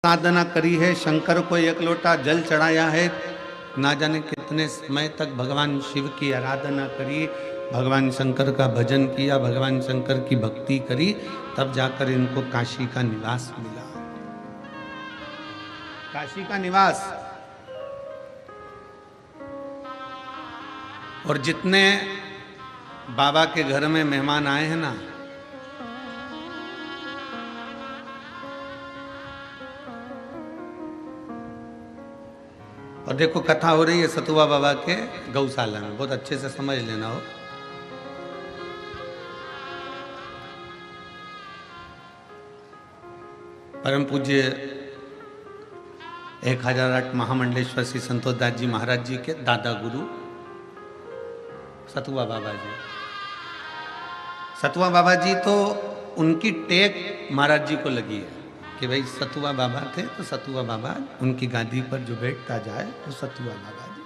साधना करी है, शंकर को एक लोटा जल चढ़ाया है, ना जाने कितने समय तक भगवान शिव की आराधना करी, भगवान शंकर का भजन किया, भगवान शंकर की भक्ति करी, तब जाकर इनको काशी का निवास मिला। काशी का निवास। और जितने बाबा के घर में मेहमान आए हैं ना, और देखो कथा हो रही है सतुआ बाबा के गौशाला में, बहुत अच्छे से समझ लेना हो। परम पूज्य 1008 महामंडलेश्वर श्री संतोष दास जी महाराज जी के दादा गुरु सतुआ बाबा जी। सतुआ बाबा जी तो उनकी टेक महाराज जी को लगी है कि भाई सतुआ बाबा थे तो सतुआ बाबा उनकी गादी पर जो बैठता जाए वो सतुआ बाबा जी।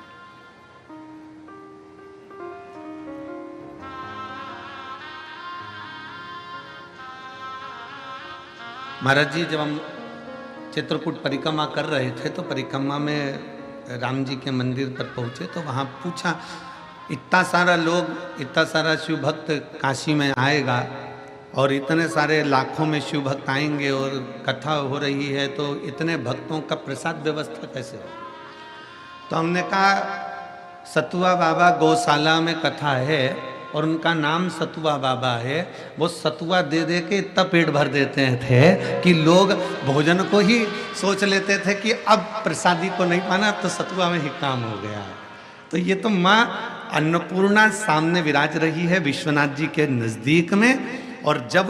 महाराज जी जब हम चित्रकूट परिक्रमा कर रहे थे तो परिक्रमा में राम जी के मंदिर पर पहुंचे तो वहां पूछा, इतना सारा लोग, इतना सारा शिव भक्त काशी में आएगा और इतने सारे लाखों में शिव भक्त आएंगे और कथा हो रही है, तो इतने भक्तों का प्रसाद व्यवस्था कैसे हो? तो हमने कहा सतुआ बाबा गौशाला में कथा है और उनका नाम सतुआ बाबा है। वो सतुआ दे दे के इतना पेट भर देते थे कि लोग भोजन को ही सोच लेते थे कि अब प्रसादी को नहीं पाना, अब तो सतुआ में ही काम हो गया है। तो ये तो माँ अन्नपूर्णा सामने विराज रही है विश्वनाथ जी के नजदीक में। और जब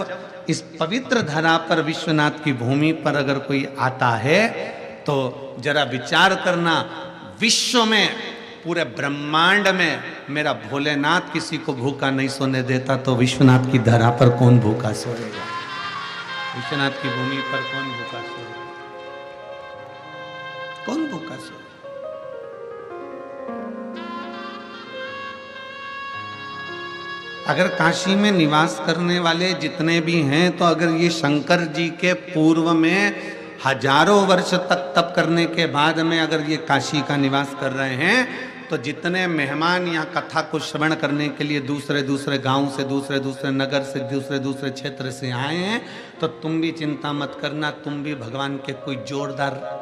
इस पवित्र धरा पर विश्वनाथ की भूमि पर अगर कोई आता है तो जरा विचार करना, विश्व में पूरे ब्रह्मांड में मेरा भोलेनाथ किसी को भूखा नहीं सोने देता, तो विश्वनाथ की धरा पर कौन भूखा सोएगा? विश्वनाथ की भूमि पर कौन भूखा सोएगा? कौन भूखा सोएगा? अगर काशी में निवास करने वाले जितने भी हैं, तो अगर ये शंकर जी के पूर्व में हजारों वर्ष तक तप करने के बाद में अगर ये काशी का निवास कर रहे हैं, तो जितने मेहमान यहाँ कथा को श्रवण करने के लिए दूसरे दूसरे गांव से, दूसरे दूसरे नगर से, दूसरे दूसरे क्षेत्र से आए हैं, तो तुम भी चिंता मत करना, तुम भी भगवान के कोई जोरदार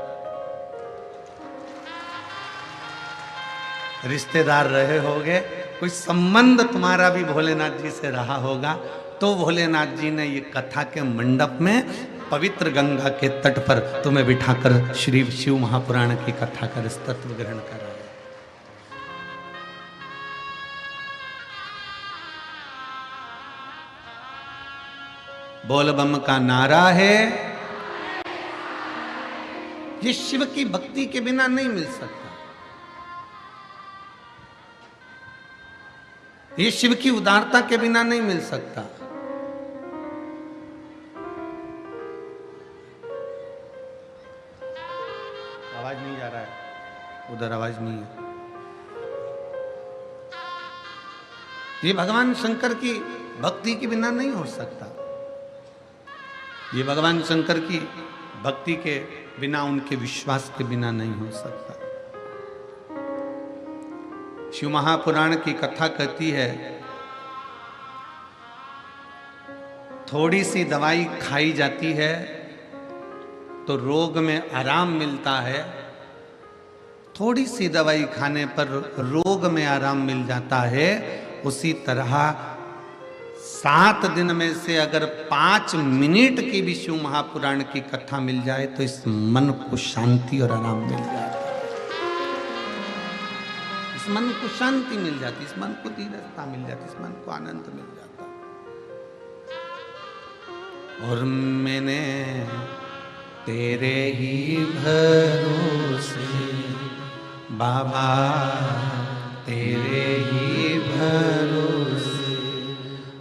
रिश्तेदार रहे होगे, कोई संबंध तुम्हारा भी भोलेनाथ जी से रहा होगा। तो भोलेनाथ जी ने ये कथा के मंडप में पवित्र गंगा के तट पर तुम्हें बिठाकर श्री शिव महापुराण की कथा का तत्व ग्रहण कराया। बोल बम का नारा है, ये शिव की भक्ति के बिना नहीं मिल सकता। ये शिव की उदारता के बिना नहीं मिल सकता। आवाज नहीं जा रहा है, उधर आवाज नहीं है। ये भगवान शंकर की भक्ति के बिना नहीं हो सकता। ये भगवान शंकर की भक्ति के बिना, उनके विश्वास के बिना नहीं हो सकता। शिव महापुराण की कथा कहती है, थोड़ी सी दवाई खाई जाती है तो रोग में आराम मिलता है, थोड़ी सी दवाई खाने पर रोग में आराम मिल जाता है। उसी तरह 7 दिन में से अगर 5 मिनट की भी शिव महापुराण की कथा मिल जाए तो इस मन को शांति और आराम मिल जाता है। इस मन को शांति मिल जाती, इस मन को धीरजता मिल जाती, इस मन को आनंद मिल जाता। और मैंने तेरे ही भरोसे बाबा, तेरे ही भरोसे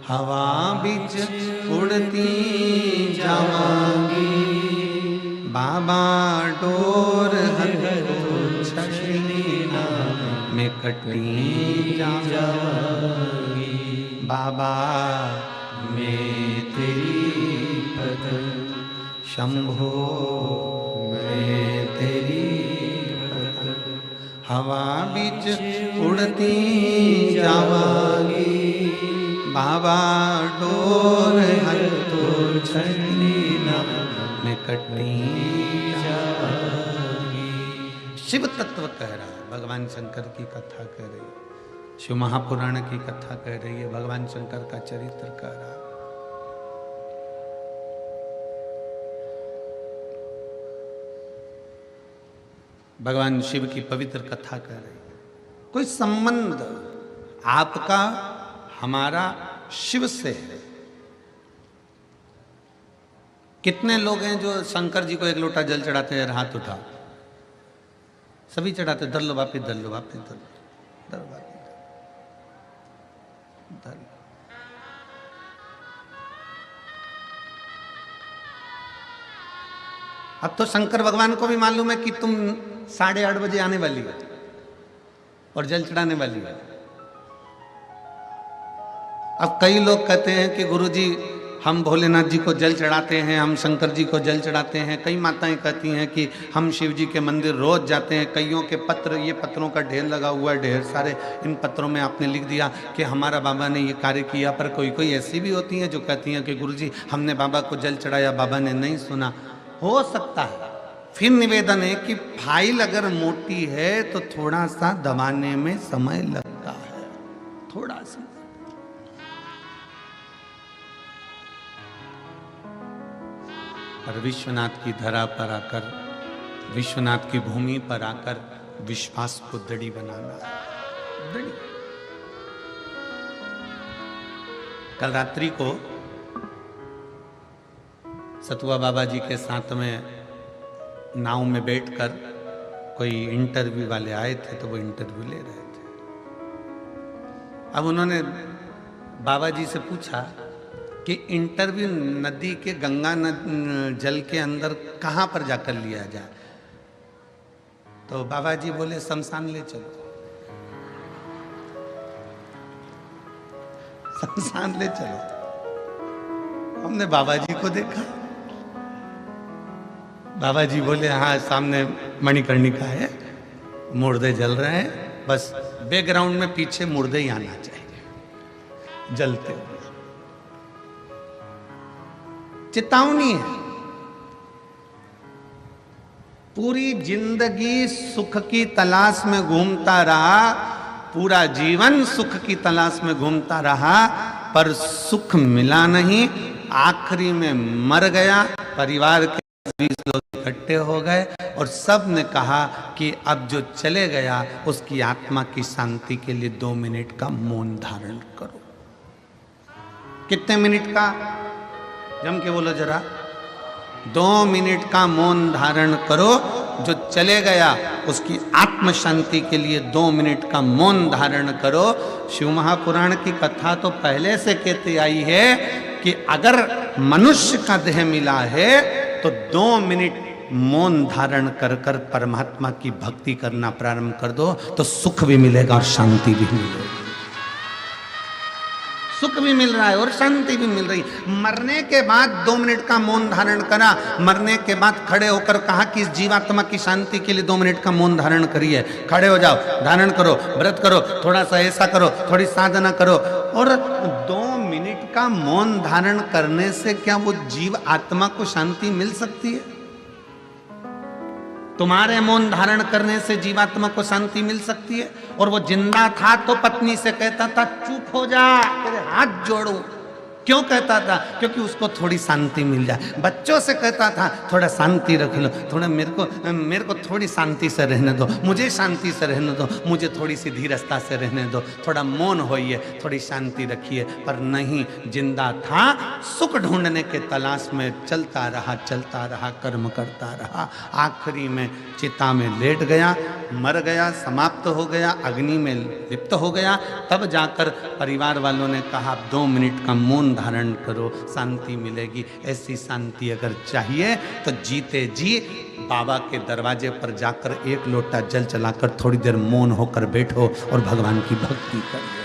हवा बिच उड़ती जावांगी बाबा, डोर में कटी जावांगी बाबा, मैं तेरी पद शंभो बीच उड़ती जावागी, बाबा डोर हर तो छड़ी में कटी जावागी। शिव तत्व कह रहा है, भगवान शंकर की कथा कह रही है, शिव महापुराण की कथा कह रही है, भगवान शंकर का चरित्र कह रहा है। भगवान शिव की पवित्र कथा कह रही है। कोई संबंध आपका हमारा शिव से है। कितने लोग हैं जो शंकर जी को एक लोटा जल चढ़ाते हैं? हाथ उठाओ। सभी चढ़ाते, धर लो वापिस, धर लो वापिस, धर लो, धर वापिस, धर लो। अब तो शंकर भगवान को भी मालूम है कि तुम 8:30 बजे आने वाली है और जल चढ़ाने वाली है। अब कई लोग कहते हैं कि गुरुजी हम भोलेनाथ जी को जल चढ़ाते हैं, हम शंकर जी को जल चढ़ाते हैं। कई माताएं कहती हैं कि हम शिव जी के मंदिर रोज जाते हैं। कईयों के पत्र, ये पत्रों का ढेर लगा हुआ है, ढेर सारे। इन पत्रों में आपने लिख दिया कि हमारा बाबा ने ये कार्य किया। पर कोई कोई ऐसी भी होती हैं जो कहती हैं कि गुरुजी हमने बाबा को जल चढ़ाया, बाबा ने नहीं सुना। हो सकता है। फिर निवेदन है कि फाइल अगर मोटी है तो थोड़ा सा दबाने में समय लगता है, थोड़ा सा। और विश्वनाथ की धरा पर आकर, विश्वनाथ की भूमि पर आकर विश्वास को दड़ी बनाना, दड़ी। कल रात्रि को सतुआ बाबा जी के साथ में नाव में बैठकर कोई इंटरव्यू वाले आए थे, तो वो इंटरव्यू ले रहे थे। अब उन्होंने बाबा जी से पूछा कि इंटरव्यू नदी के गंगा जल के अंदर कहाँ पर जाकर लिया जाए? तो बाबा जी बोले शमशान ले चलो, शमशान ले चलो। हमने बाबा जी को देखा, बाबा जी बोले हाँ सामने मणिकर्णिका है, मुर्दे जल रहे हैं, बस बैकग्राउंड में पीछे मुर्दे ही आना चाहिए जलते हुए। चेतावनी है। पूरी जिंदगी सुख की तलाश में घूमता रहा, पूरा जीवन सुख की तलाश में घूमता रहा, पर सुख मिला नहीं। आखिरी में मर गया। परिवार के 20 लोग इकट्ठे हो गए और सब ने कहा कि अब जो चले गया उसकी आत्मा की शांति के लिए 2 मिनट का मौन धारण करो। कितने मिनट का? जम के बोलो जरा। 2 मिनट का मौन धारण करो। जो चले गया उसकी आत्म शांति के लिए 2 मिनट का मौन धारण करो। शिव महापुराण की कथा तो पहले से कहती आई है कि अगर मनुष्य का देह मिला है तो 2 मिनट मौन धारण कर कर परमात्मा की भक्ति करना प्रारंभ कर दो, तो सुख भी मिलेगा और शांति भी मिलेगी। सुख भी मिल रहा है और शांति भी मिल रही। मरने के बाद 2 मिनट का मौन धारण करा। मरने के बाद खड़े होकर कहा कि इस जीवात्मा की शांति के लिए 2 मिनट का मौन धारण करिए। खड़े हो जाओ, धारण करो, व्रत करो, थोड़ा सा ऐसा करो, थोड़ी साधना करो। और 2 मिनट का मौन धारण करने से क्या वो जीव आत्मा को शांति मिल सकती है? तुम्हारे मौन धारण करने से जीवात्मा को शांति मिल सकती है? और वो जिंदा था तो पत्नी से कहता था चुप हो जा, तेरे हाथ जोड़ू। क्यों कहता था? क्योंकि उसको थोड़ी शांति मिल जाए। बच्चों से कहता था थोड़ा शांति रख लो, थोड़ा मेरे को थोड़ी शांति से रहने दो, मुझे शांति से रहने दो, मुझे थोड़ी सी धीरजता से रहने दो, थोड़ा मौन होइए, थोड़ी शांति रखिए। पर नहीं, जिंदा था, सुख ढूंढने के तलाश में चलता रहा, कर्म करता रहा। आखिरी में चिता में लेट गया, मर गया, समाप्त हो गया, अग्नि में लिप्त हो गया। तब जाकर परिवार वालों ने कहा 2 मिनट का मौन धारण करो, शांति मिलेगी। ऐसी शांति अगर चाहिए तो जीते जी बाबा के दरवाजे पर जाकर 1 लोटा जल चलाकर थोड़ी देर मौन होकर बैठो और भगवान की भक्ति करिए।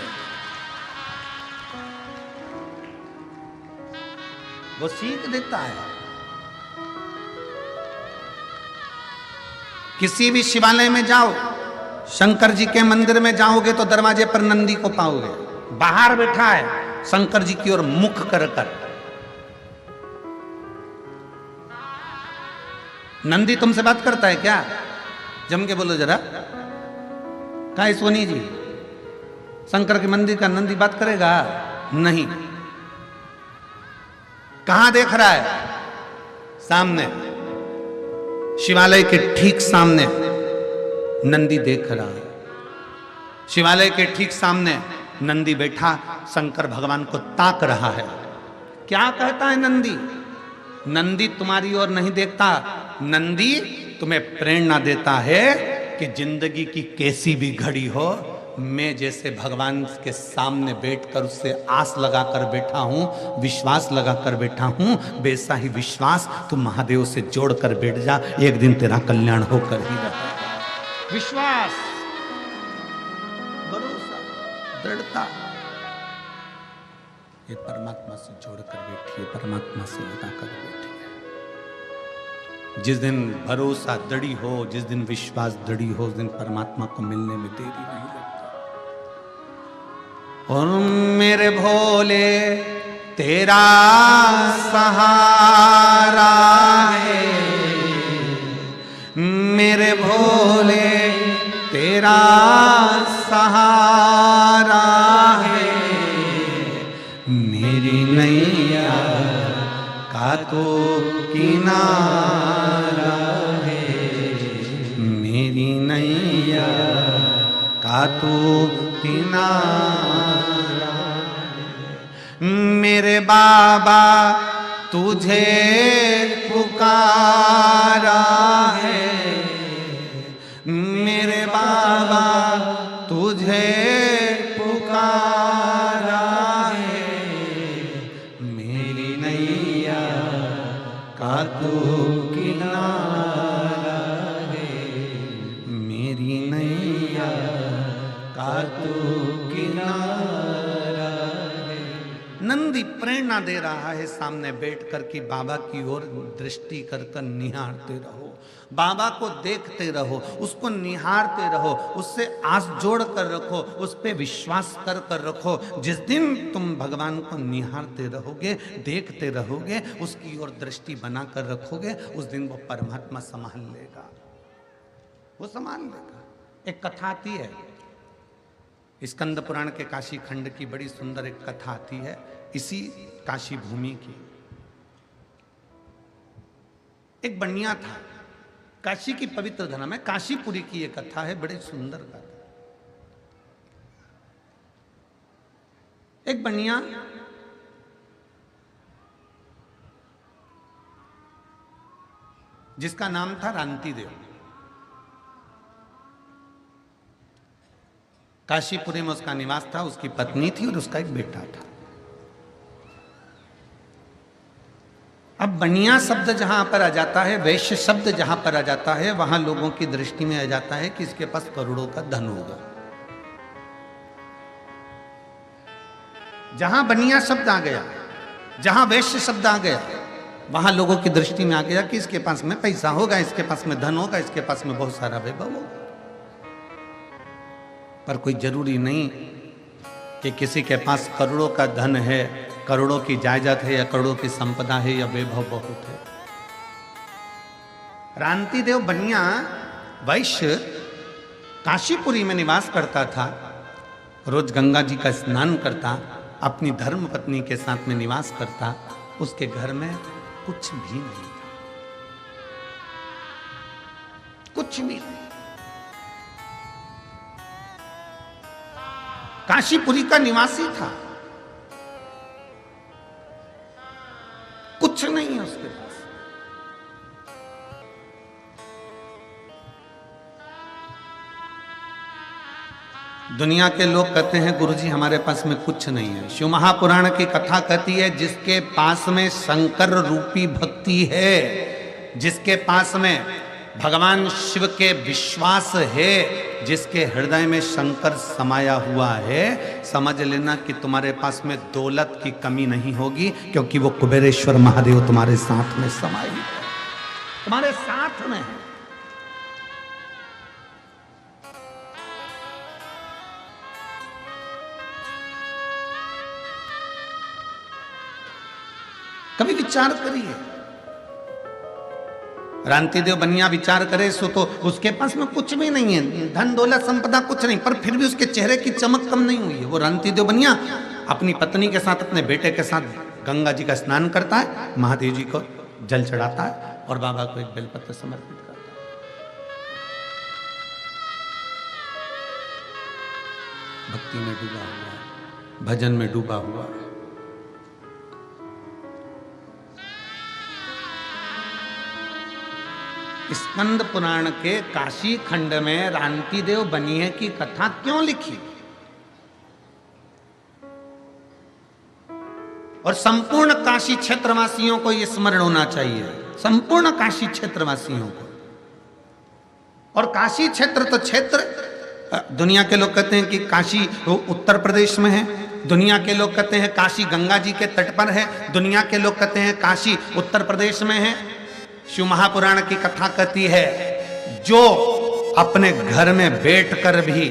वो सीख देता है। किसी भी शिवालय में जाओ, शंकर जी के मंदिर में जाओगे तो दरवाजे पर नंदी को पाओगे, बाहर बैठा है शंकर जी की ओर मुख कर कर। नंदी तुमसे बात करता है क्या? जम के बोलो जरा। कहा सोनी जी, शंकर के मंदिर का नंदी बात करेगा? नहीं। कहां देख रहा है? सामने, शिवालय के ठीक सामने नंदी देख रहा है। शिवालय के ठीक सामने नंदी बैठा शंकर भगवान को ताक रहा है। क्या कहता है नंदी? नंदी तुम्हारी ओर नहीं देखता, नंदी तुम्हें प्रेरणा देता है कि जिंदगी की कैसी भी घड़ी हो, मैं जैसे भगवान के सामने बैठकर उससे आस लगाकर बैठा हूं, विश्वास लगाकर बैठा हूं, वैसा ही विश्वास तुम महादेव से जोड़कर बैठ जा, एक दिन तेरा कल्याण होकर ही रहेगा। विश्वास, भरोसा, दृढ़ता, ये परमात्मा से जोड़कर बैठिए, परमात्मा से लगाकर बैठिए। जिस दिन भरोसा दृढ़ी हो, जिस दिन विश्वास दृढ़ी हो, उस दिन परमात्मा को मिलने में देरी नहीं लगती। और मेरे भोले तेरा सहारा है, मेरे भोले तेरा सहारा है, मेरी नैया का तो किनारा है, मेरी नैया का तो किनारा है। मेरे बाबा तुझे पुकारा है, मेरे बाबा तुझे पुकारा है, मेरी नैया का तो किनारा है, मेरी नैया का तो किनारा है। नंदी प्रेरणा दे रहा है सामने बैठकर कि बाबा की ओर दृष्टि कर कर निहारते रहो, बाबा को देखते रहो, उसको निहारते रहो, उससे आस जोड़ कर रखो, उस पे विश्वास कर कर रखो। जिस दिन तुम भगवान को निहारते रहोगे, देखते रहोगे, उसकी ओर दृष्टि बना कर रखोगे, उस दिन वो परमात्मा संभाल लेगा, वो संभाल लेगा। एक कथा आती है स्कंद पुराण के काशी खंड की, बड़ी सुंदर एक कथा आती है इसी काशी भूमि की। एक बनिया था, काशी की पवित्र धरा में काशीपुरी की ये कथा है, बड़ी सुंदर कथा। एक बनिया जिसका नाम था रांति देव, काशीपुरी में उसका निवास था, उसकी पत्नी थी और उसका एक बेटा था। अब बनिया शब्द जहां पर आ जाता है, वैश्य शब्द जहां पर आ जाता है, वहां लोगों की दृष्टि में आ जाता है कि इसके पास करोड़ों का धन होगा। जहां बनिया शब्द आ गया, जहां वैश्य शब्द आ गया, वहां लोगों की दृष्टि में आ गया कि इसके पास में पैसा होगा, इसके पास में धन होगा, इसके पास में बहुत सारा वैभव होगा। पर कोई जरूरी नहीं कि किसी के पास करोड़ों का धन है, करोड़ों की जायदाद है, या करोड़ों की संपदा है, या वैभव बहुत है। रांति देव बनिया वैश्य काशीपुरी में निवास करता था, रोज गंगा जी का स्नान करता, अपनी धर्म पत्नी के साथ में निवास करता। उसके घर में कुछ भी नहीं था, कुछ भी नहीं। काशीपुरी का निवासी था, कुछ नहीं है उसके पास। दुनिया के लोग कहते हैं गुरुजी हमारे पास में कुछ नहीं है। शिव महापुराण की कथा कहती है जिसके पास में शंकर रूपी भक्ति है, जिसके पास में भगवान शिव के विश्वास है, जिसके हृदय में शंकर समाया हुआ है, समझ लेना कि तुम्हारे पास में दौलत की कमी नहीं होगी, क्योंकि वो कुबेरेश्वर महादेव तुम्हारे साथ में समाये है, तुम्हारे साथ में है। कभी विचार करिए। रांतिदेव बनिया विचार करे सो तो उसके पास में कुछ भी नहीं है, धन दौलत संपदा कुछ नहीं, पर फिर भी उसके चेहरे की चमक कम नहीं हुई है। वो रांतिदेव बनिया अपनी पत्नी के साथ, अपने बेटे के साथ गंगा जी का स्नान करता है, महादेव जी को जल चढ़ाता है और बाबा को एक बेलपत्र समर्पित करता है। भक्ति में डूबा हुआ है, भजन में डूबा हुआ है। स्कंद पुराण के काशी खंड में रांतिदेव बनिए की कथा क्यों लिखी और संपूर्ण काशी क्षेत्रवासियों को यह स्मरण होना चाहिए, संपूर्ण काशी क्षेत्रवासियों को। और काशी क्षेत्र तो क्षेत्र, दुनिया के लोग कहते हैं कि काशी उत्तर प्रदेश में है, दुनिया के लोग कहते हैं काशी गंगा जी के तट पर है, दुनिया के लोग कहते हैं काशी उत्तर प्रदेश में है। शिव महापुराण की कथा कहती है जो अपने घर में बैठकर भी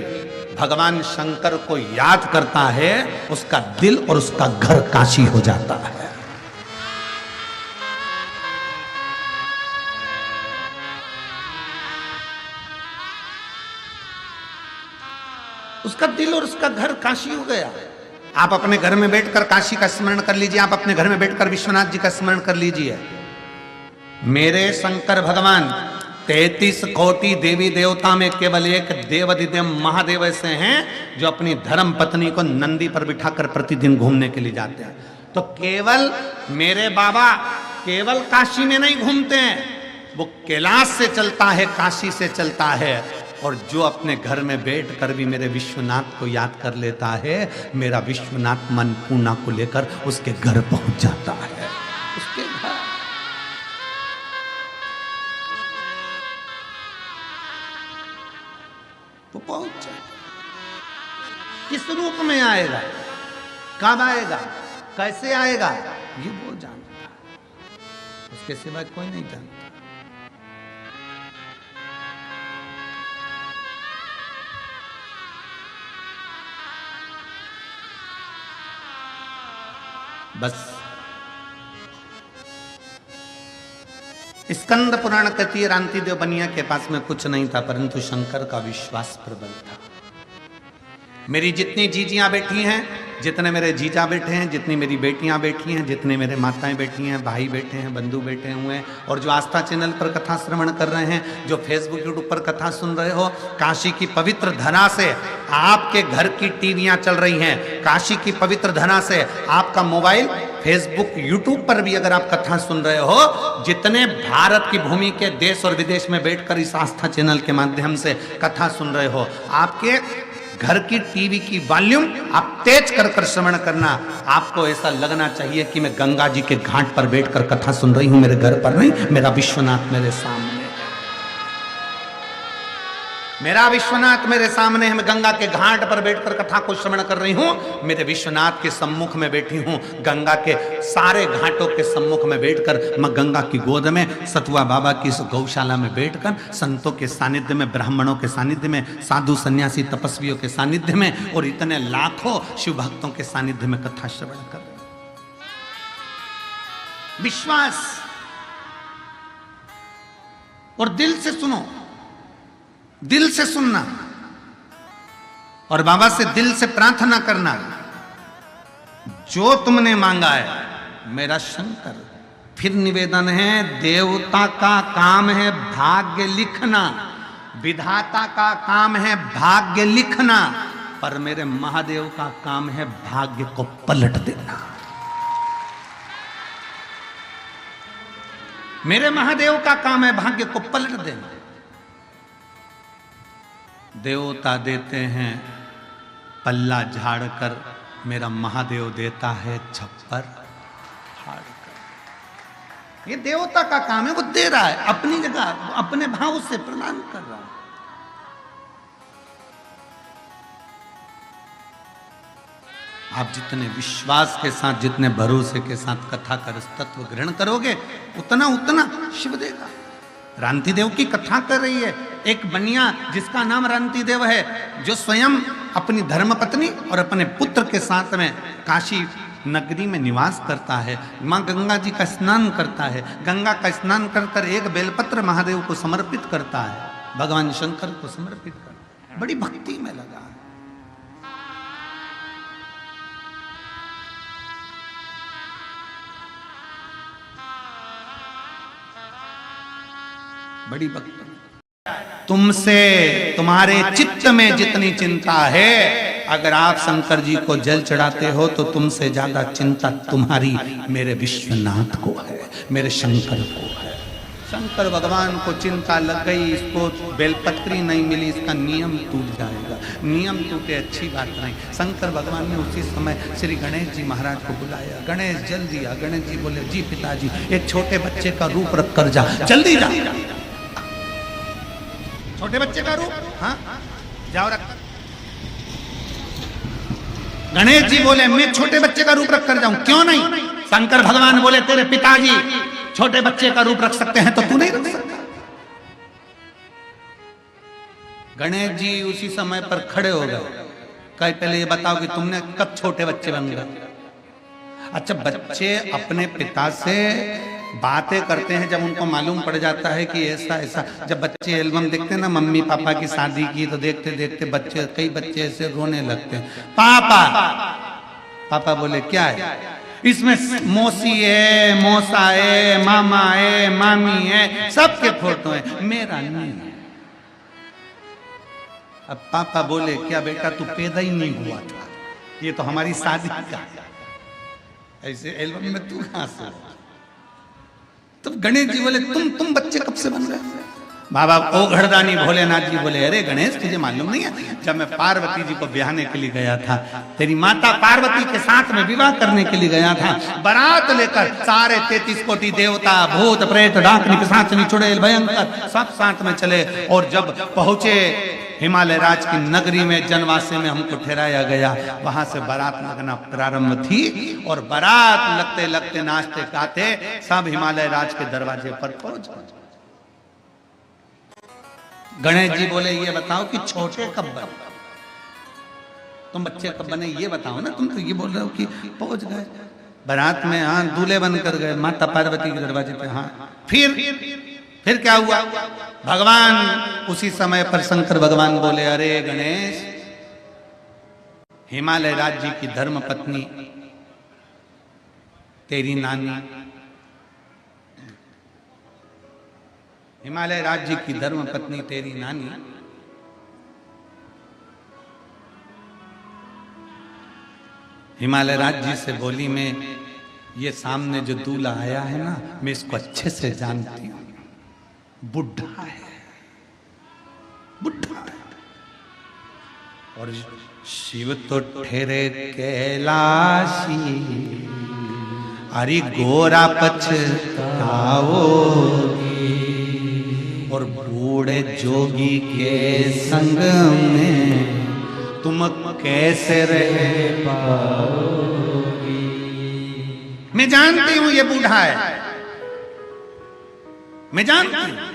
भगवान शंकर को याद करता है उसका दिल और उसका घर काशी हो जाता है। उसका दिल और उसका घर काशी हो गया। आप अपने घर में बैठकर काशी का स्मरण कर लीजिए, आप अपने घर में बैठकर विश्वनाथ जी का स्मरण कर लीजिए। मेरे शंकर भगवान 33 कोटि देवी देवता में केवल एक देवाधिदेव महादेव ऐसे हैं जो अपनी धर्म पत्नी को नंदी पर बिठाकर प्रतिदिन घूमने के लिए जाते हैं। तो केवल मेरे बाबा केवल काशी में नहीं घूमते हैं, वो कैलाश से चलता है, काशी से चलता है। और जो अपने घर में बैठकर भी मेरे विश्वनाथ को याद कर लेता है, मेरा विश्वनाथ मन पूना को लेकर उसके घर पहुंच जाता है। उसके घर वो पहुंच जाए। किस रूप में आएगा, कब आएगा, कैसे आएगा, ये वो जानता है, उसके सिवा कोई नहीं जानता। बस स्कंद पुराण कहती है रांतिदेव बनिया के पास में कुछ नहीं था, परंतु शंकर का विश्वास प्रबल था। मेरी जितनी जीजियां बैठी हैं, जितने मेरे जीजा बैठे हैं, जितनी मेरी बेटियां बैठी हैं, जितने मेरे माताएं बैठी हैं, भाई बैठे हैं, बंधु बैठे हुए हैं, और जो आस्था चैनल पर कथा श्रवण कर रहे हैं, जो फेसबुक यूट्यूब पर कथा सुन रहे हो, काशी की पवित्र धरा से आपके घर की टीवियां चल रही हैं, काशी की पवित्र धरा से आपका मोबाइल फेसबुक यूट्यूब पर भी अगर आप कथा सुन रहे हो, जितने भारत की भूमि के देश और विदेश में बैठकर इस आस्था चैनल के माध्यम से कथा सुन रहे हो, आपके घर की टीवी की वॉल्यूम आप तेज कर कर श्रवण करना। आपको ऐसा लगना चाहिए कि मैं गंगा जी के घाट पर बैठकर कथा सुन रही हूं, मेरे घर पर नहीं, मेरा विश्वनाथ मेरे सामने है, मेरा विश्वनाथ मेरे सामने है। मैं गंगा के घाट पर बैठकर कथा को श्रवण कर रही हूं, मेरे विश्वनाथ के सम्मुख में बैठी हूं, गंगा के सारे घाटों के सम्मुख में बैठकर मैं गंगा की गोद में सतुआ बाबा की इस गौशाला में बैठकर संतों के सानिध्य में, ब्राह्मणों के सानिध्य में, साधु सन्यासी तपस्वियों के सानिध्य में और इतने लाखों शिव भक्तों के सानिध्य में कथा श्रवण कर रहे हूं। विश्वास और दिल से सुनो, दिल से सुनना और बाबा से दिल से प्रार्थना करना, जो तुमने मांगा है मेरा शंकर। फिर निवेदन है, देवता का काम है भाग्य लिखना, विधाता का काम है भाग्य लिखना, पर मेरे महादेव का काम है भाग्य को पलट देना। मेरे महादेव का काम है भाग्य को पलट देना। देवता देते हैं पल्ला झाड़कर, मेरा महादेव देता है छप्पर फाड़कर। ये देवता का काम है, वो दे रहा है अपनी जगह, अपने भाव से प्रदान कर रहा है। आप जितने विश्वास के साथ, जितने भरोसे के साथ कथा कर तत्व ग्रहण करोगे, उतना उतना शिव देगा। रांतिदेव की कथा कर रही है एक बनिया जिसका नाम रांतिदेव है, जो स्वयं अपनी धर्मपत्नी और अपने पुत्र के साथ में काशी नगरी में निवास करता है, माँ गंगा जी का स्नान करता है, गंगा का स्नान कर कर एक बेलपत्र महादेव को समर्पित करता है, भगवान शंकर को समर्पित करता है, बड़ी भक्ति में लगा है। बड़ी भक्ति। तुमसे तुम्हारे चित्त में जितनी चिंता है, अगर आप शंकर जी को जल चढ़ाते हो तो तुमसे ज्यादा चिंता तुम्हारी मेरे विश्वनाथ को है, मेरे शंकर को है। शंकर भगवान को चिंता लग गई, इसको बेलपत्री नहीं मिली, इसका नियम टूट जाएगा। नियम टूटे अच्छी बात नहीं। शंकर भगवान ने उसी समय श्री गणेश जी महाराज को बुलाया, गणेश जल दिया। गणेश जी बोले, जी पिताजी, एक छोटे बच्चे का रूप रख कर जा, जल्दी जा। छोटे बच्चे का रूप, हाँ जाओ रख। गणेश जी बोले, मैं छोटे बच्चे का रूप रख कर जाऊं, क्यों नहीं? शंकर भगवान बोले, तेरे पिताजी छोटे बच्चे का रूप रख सकते हैं तो तू नहीं रख सकता। गणेश जी उसी समय पर खड़े हो गए, कहे पहले ये बताओ कि तुमने कब छोटे बच्चे बन गए? अच्छा, बच्चे अपने पिता से बातें करते हैं जब उनको मालूम पड़ जाता है कि ऐसा ऐसा। जब बच्चे एल्बम देखते हैं ना मम्मी पापा की शादी की, तो देखते देखते बच्चे, कई बच्चे ऐसे रोने लगते हैं, पापा। पापा बोले, क्या है? इसमें मौसी है, मौसा है, मामा है, मामी है, सबके फोटो है, मेरा नहीं है। अब पापा बोले, क्या बेटा तू पैदा ही नहीं हुआ था, ये तो हमारी शादी का, ऐसे एल्बम में तू कहां से? तो गणेश जी बोले, तुम बच्चे कब से बन रहे? बाबा ओघड़दानी भोलेनाथ जी बोले, अरे गणेश तुझे मालूम नहीं है, जब मैं पार्वती जी को ब्याहने के लिए गया था, तेरी माता पार्वती के साथ में विवाह करने के लिए गया था, बारात लेकर सारे 33 कोटि देवता, भूत प्रेत, डाकनी, पिशाच, चुड़ैल, भयंकर सब साथ में चले। और जब पहुंचे हिमालय राज की नगरी में, जनवासे में हमको ठहराया गया, वहां से बारात लगना प्रारंभ थी। और बारात लगते लगते, नाचते गाते सब हिमालय राज के दरवाजे पर पहुंच गए। गणेश जी बोले, ये बताओ कि छोटे कब बने? तुम बच्चे कब बने ये बताओ ना, तुम तो ये बोल रहे हो कि पहुंच गए बारात में, हाँ दूल्हे बनकर गए माता पार्वती के दरवाजे पे, हाँ फिर क्या हुआ? भगवान उसी समय पर शंकर भगवान बोले, अरे गणेश, हिमालय राज्य की धर्म पत्नी तेरी नानी, हिमालय राज्य की धर्म पत्नी तेरी नानी हिमालय राज्य से बोली, में ये सामने जो दूल्हा आया है ना, मैं इसको अच्छे से जानती हूं, बुढ़ा है, बुढ़ा है। और शिव तो ठहरे कैलाशी, अरे गोरा पछताओगी, और बूढ़े जोगी के संग में तुम कैसे रह पाओगी? मैं जानती हूं ये बूढ़ा है, मैं जानती हूं।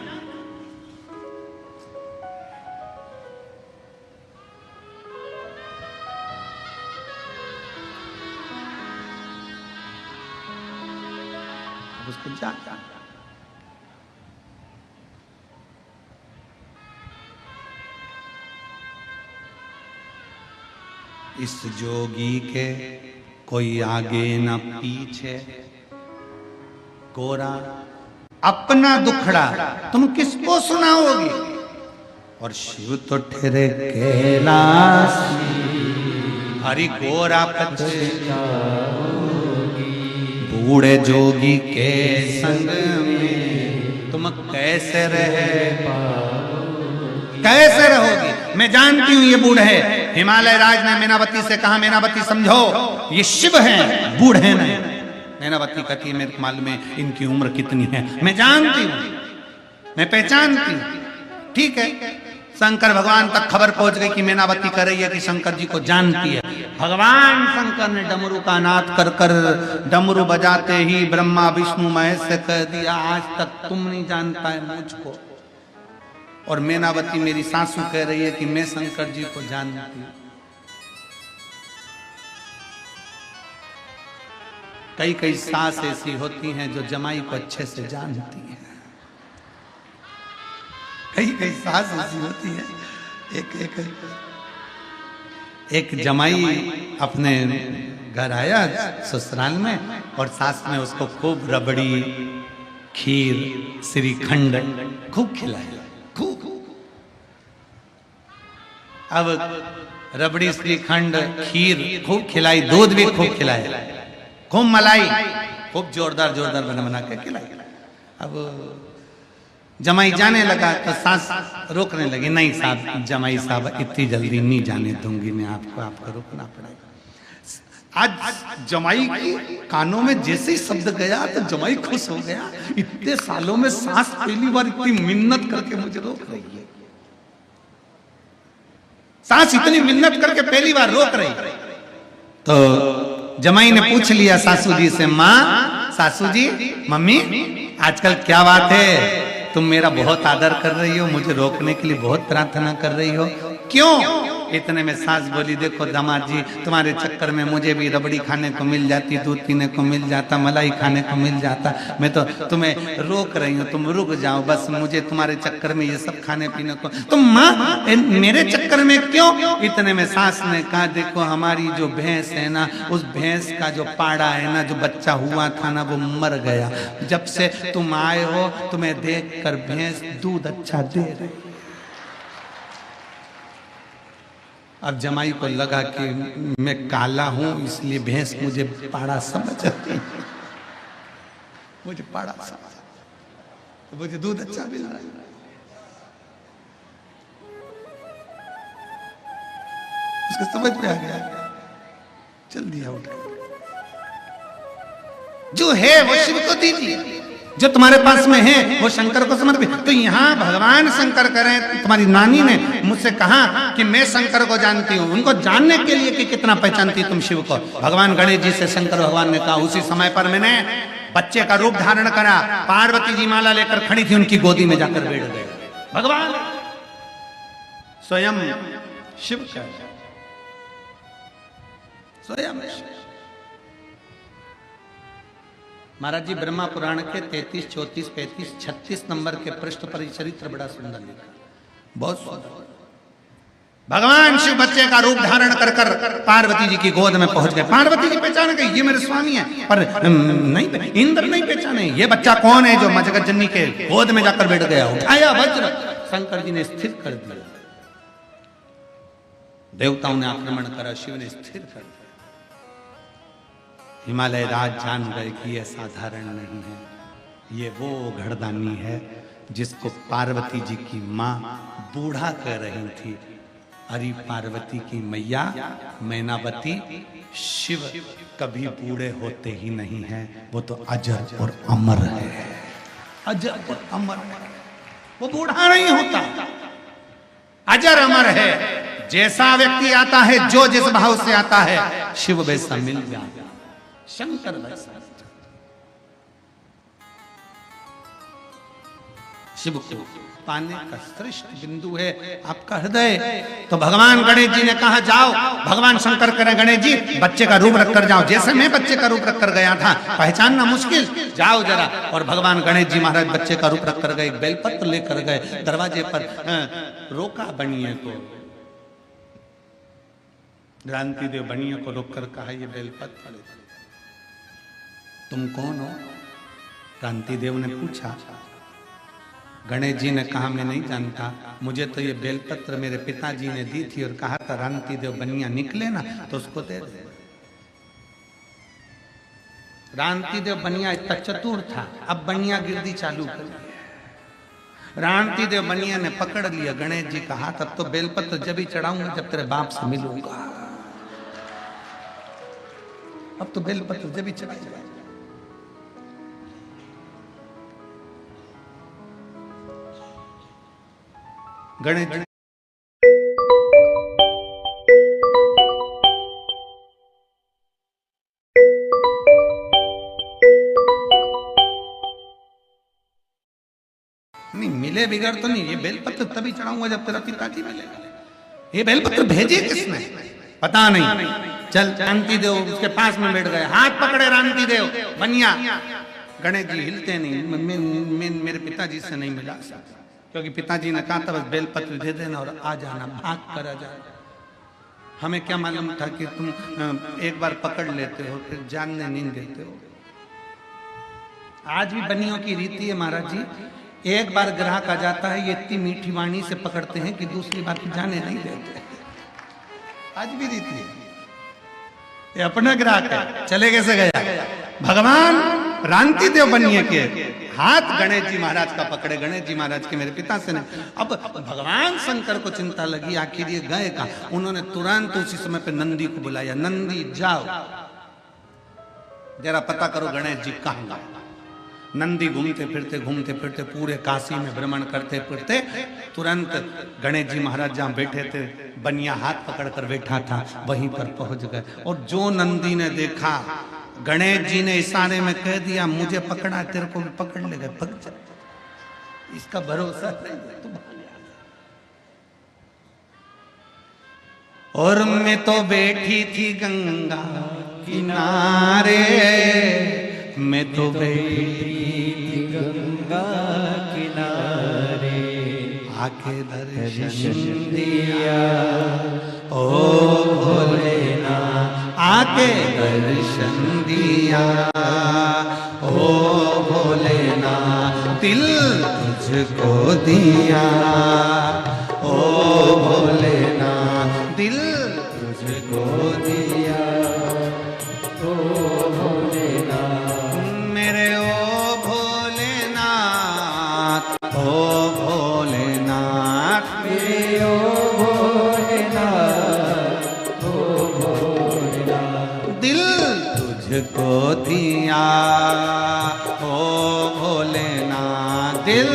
उसको जा इस जोगी के कोई आगे न पीछे, गोरा अपना दुखड़ा तुम किसको सुनाओगी? और शिव तो ठहरे कैलाशी, हरि गोरा पछताओगी, बूढ़े जोगी के संग में तुम कैसे कैसे रहोगी? मैं जानती हूं ये बूढ़े है। हिमालय राज ने मीनावती से कहा, मीनावती समझो ये शिव हैं, बूढ़े नहीं। मीनावती कहती, मेरे को मालूम है इनकी उम्र कितनी है, मैं जानती हूं, मैं पहचानती हूं। ठीक है, शंकर भगवान तक खबर पहुंच गई कि मीनावती कह रही है कि शंकर जी को जानती है। भगवान शंकर ने डमरू का नाद कर कर, डमरू बजाते ही ब्रह्मा विष्णु महेश से कह दिया, आज तक तुम नहीं जानता है मुझको। और मीनावती मेरी सासू कह रही है कि मैं शंकर जी को जानती हूं। कई कई सास ऐसी होती हैं जो जमाई को अच्छे से जानती हैं। कई कई सास ऐसी होती है। एक जमाई अपने घर आया ससुराल में और सास ने उसको खूब रबड़ी, खीर, श्रीखंड खूब खिलाया, खूब। अब रबड़ी, श्रीखंड, खीर खूब खिलाई, दूध भी खूब खिलाया, खूब मलाई, खूब जोरदार जोरदार बना बना के खिलाई। अब जमाई जाने लगा तो सास रोकने लगी, नहीं साहब, जमाई साहब इतनी जल्दी नहीं जाने दूंगी मैं आपको, आपको रुकना पड़ेगा। आज जमाई के कानों में जैसे ही शब्द गया तो जमाई खुश हो गया। इतने सालों में सास पहली बार इतनी मिन्नत करके मुझे रोक रही है। सास इतनी मिन्नत करके पहली बार रोक रही। तो जमाई ने पूछ लिया सासू जी से, माँ, सासू जी, मम्मी, आजकल क्या बात है, तुम मेरा बहुत आदर कर रही हो, मुझे रोकने के लिए बहुत प्रार्थना कर रही हो, क्यों? इतने में सास बोली, देखो दामाद जी, तुम्हारे चक्कर में मुझे भी रबड़ी खाने को मिल जाती, दूध पीने को मिल जाता, मलाई खाने को मिल जाता, मैं तो तुम्हें रोक रही हूँ, तुम रुक जाओ, बस मुझे तुम्हारे चक्कर में ये सब खाने पीने को, तुम माँ मेरे चक्कर में क्यों? इतने में सास ने कहा, देखो हमारी जो भैंस है ना, उस भैंस का जो पाड़ा है ना, जो बच्चा हुआ था ना, वो मर गया। जब से तुम आए हो तुम्हें देख कर भैंस दूध अच्छा दे रही। अब जमाई को लगा कि मैं काला हूं इसलिए भैंस मुझे पाड़ा समझती, मुझे पाड़ा समझ, तो मुझे दूध अच्छा मिल रहा है। उसको समझ में आ गया, चल दिया उठ, जो है वो शिव को दीजिए, जो तुम्हारे पास में है वो शंकर को समर्पित। तो यहाँ भगवान शंकर करें, तुम्हारी नानी ने मुझसे कहा कि मैं शंकर को जानती हूँ, उनको जानने के लिए कि कितना पहचानती तुम शिव को। भगवान गणेश जी से शंकर भगवान ने कहा, उसी समय पर मैंने बच्चे का रूप धारण करा, पार्वती जी माला लेकर खड़ी थी, उनकी गोदी में जाकर बैठ गए। भगवान स्वयं शिव का, स्वयं महाराज जी ब्रह्मा पुराण के 33, 34, 35, 36 नंबर के पृष्ठ पर चरित्र बड़ा सुंदर लिखा, बहुत सुंदर। भगवान शिव बच्चे का रूप धारण कर कर पार्वती जी की गोद में पहुंच गए। पार्वती जी पहचान गई, ये मेरे स्वामी हैं, पर नहीं, इंद्र नहीं पहचाने ये बच्चा कौन है जो जगत जननी के गोद में जाकर बैठ गया। उठाया वज्र, शंकर जी ने स्थिर कर दिया, देवताओं ने आक्रमण करा, शिव ने स्थिर कर दिया। हिमालय राज जान गए कि यह साधारण नहीं है, ये वो घड़दानी है जिसको पार्वती जी की माँ बूढ़ा कह रही थी। अरे पार्वती की मैया मैनावती, शिव कभी बूढ़े होते ही नहीं हैं, वो तो अजर और अमर है, अजर और अमर है, वो बूढ़ा नहीं होता, अजर अमर है। जैसा व्यक्ति आता है, जो जिस भाव से आता है, शिव वैसा मिल जाता, शंकर वैसा। शिव को पाने का श्रेष्ठ बिंदु है आपका हृदय। तो भगवान गणेश जी ने कहा, जाओ, भगवान शंकर करें, गणेश जी बच्चे का रूप रख कर जाओ, जैसे मैं बच्चे का रूप रख कर गया था, पहचानना मुश्किल, जाओ जरा। और भगवान गणेश जी महाराज बच्चे का रूप रख कर गए, बेलपत्र लेकर गए, दरवाजे पर रोका बनिए को, क्रांति देव बनिए को रोककर कहा, ये बेलपत्र तुम कौन हो? क्रांति देव ने पूछा। गणेश जी ने कहा, मैं नहीं जानता, मुझे तो ये बेलपत्र मेरे पिताजी ने दी थी और कहा था क्रांति देव बनिया निकले ना तो उसको दे दे। क्रांति देव बनिया इतना चतुर था, अब बनिया गिरदी चालू कर दी। क्रांति देव बनिया ने पकड़ लिया गणेश जी का हाथ, अब तो बेलपत्र जब ही चढ़ाऊंगा जब तेरे बाप से मिलूंगा, अब तो बेलपत्र जब ही चढ़ाऊंगा। गणेश नहीं मिले बिगड़ तो नहीं, ये बेलपत्र तभी चढ़ाऊंगा जब तेरा पिताजी मिलेगा। ये बेलपत्र भेजे किसने पता नहीं, चल रांति देव उसके पास में बैठ गए, हाथ पकड़े रांति देव बनिया। गणेश जी हिलते नहीं, मेरे पिताजी से नहीं मिला सकता, क्योंकि पिताजी ने कहा था बस बेलपत्र दे देना और आ जाना, भाग कर आ जाना। हमें क्या मालूम था कि तुम एक बार पकड़ लेते हो फिर जानने नहीं देते हो। आज भी बनियों की रीति है महाराज जी, एक बार ग्राहक आ जाता है ये इतनी मीठी वाणी से पकड़ते हैं कि दूसरी बार जाने नहीं देते। आज भी रीति है, ये अपना ग्राहक है, चले कैसे गया। भगवान रांति देव बनिए के हाथ गणेश जी महाराज का पकड़े, गणेश जी महाराज के मेरे पिता से नहीं। अब भगवान शंकर को चिंता लगी आखिर ये गए कहाँ। उन्होंने तुरंत उसी समय पे नंदी को बुलाया, नंदी जाओ जरा पता करो गणेश जी कहाँ गए। नंदी घूमते फिरते पूरे काशी में भ्रमण करते फिरते तुरंत गणेश जी महाराज जहाँ बैठे थे बनिया हाथ पकड़ कर बैठा था वहीं पर पहुंच गए। और जो नंदी ने देखा गणेश जी ने इशारे में कह दिया मुझे पकड़ा तेरे को भी पकड़ ले गए, भग जा, इसका भरोसा नहीं। और मैं तो बैठी थी गंगा किनारे, मैं तो बैठी थी गंगा किनारे, आके दर्शन दिया ओ भोलेनाथ, आके दर्शन दिया ओ भोलेनाथ, दिल तुझको दिया ओ भोलेनाथ, दिल तुझको दिया ओ भोलेनाथ, मेरे ओ भोलेनाथ, ओ भोलेनाथ, मेरे ओ तुझको दिया ओ भोलेनाथ, दिल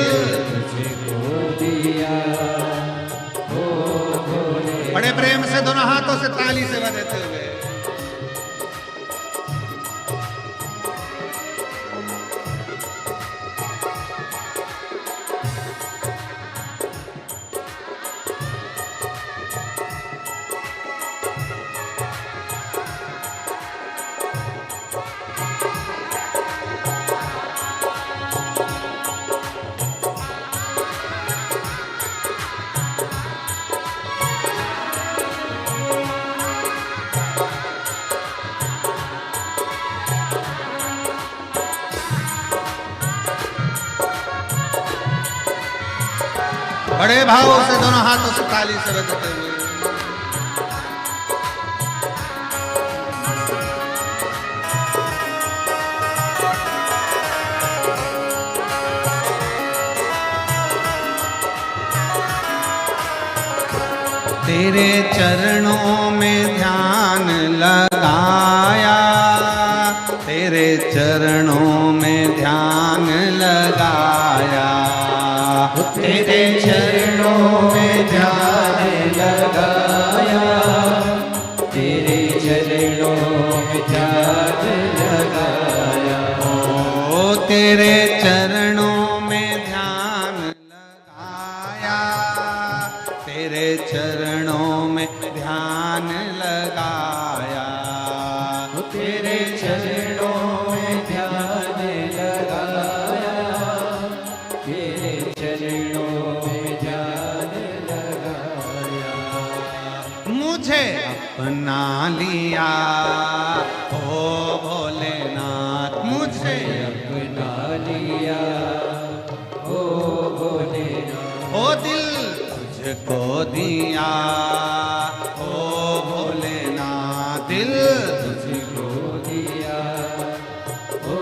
तुझको दिया ओ भोलेनाथ। बड़े प्रेम से दोनों हाथों से ताली से बजाते हुए बड़े भाव से दोनों हाथों से ताली से बजाते हुए तेरे चरणों में ध्यान लगाया, तेरे चरणों में ध्यान लगाया, तेरे चरणों में ध्यान लगाया, तेरे चरणों में ध्यान लगाया, ओ तेरे चरणों में ध्यान लगाया, तेरे चरणों में ध्यान लगाया, तेरे चरणों में ध्यान लगाया, तेरे चरणों में ध्यान लगाया, मुझे अपना लिया ओ भोलेनाथ, मुझे अपना लिया ओ भोलेनाथ, ओ दिल तुझको दिया ओ भोलेनाथ, दिल तुझको दिया ओ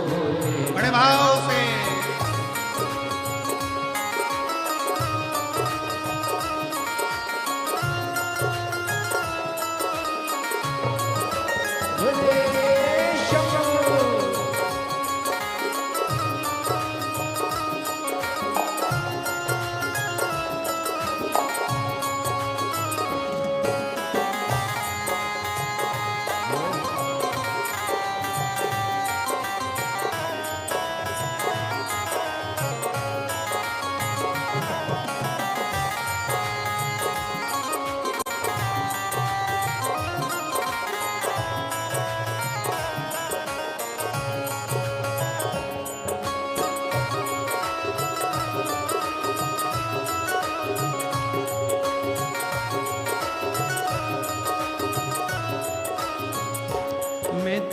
भोलेनाथ। बड़े भाव से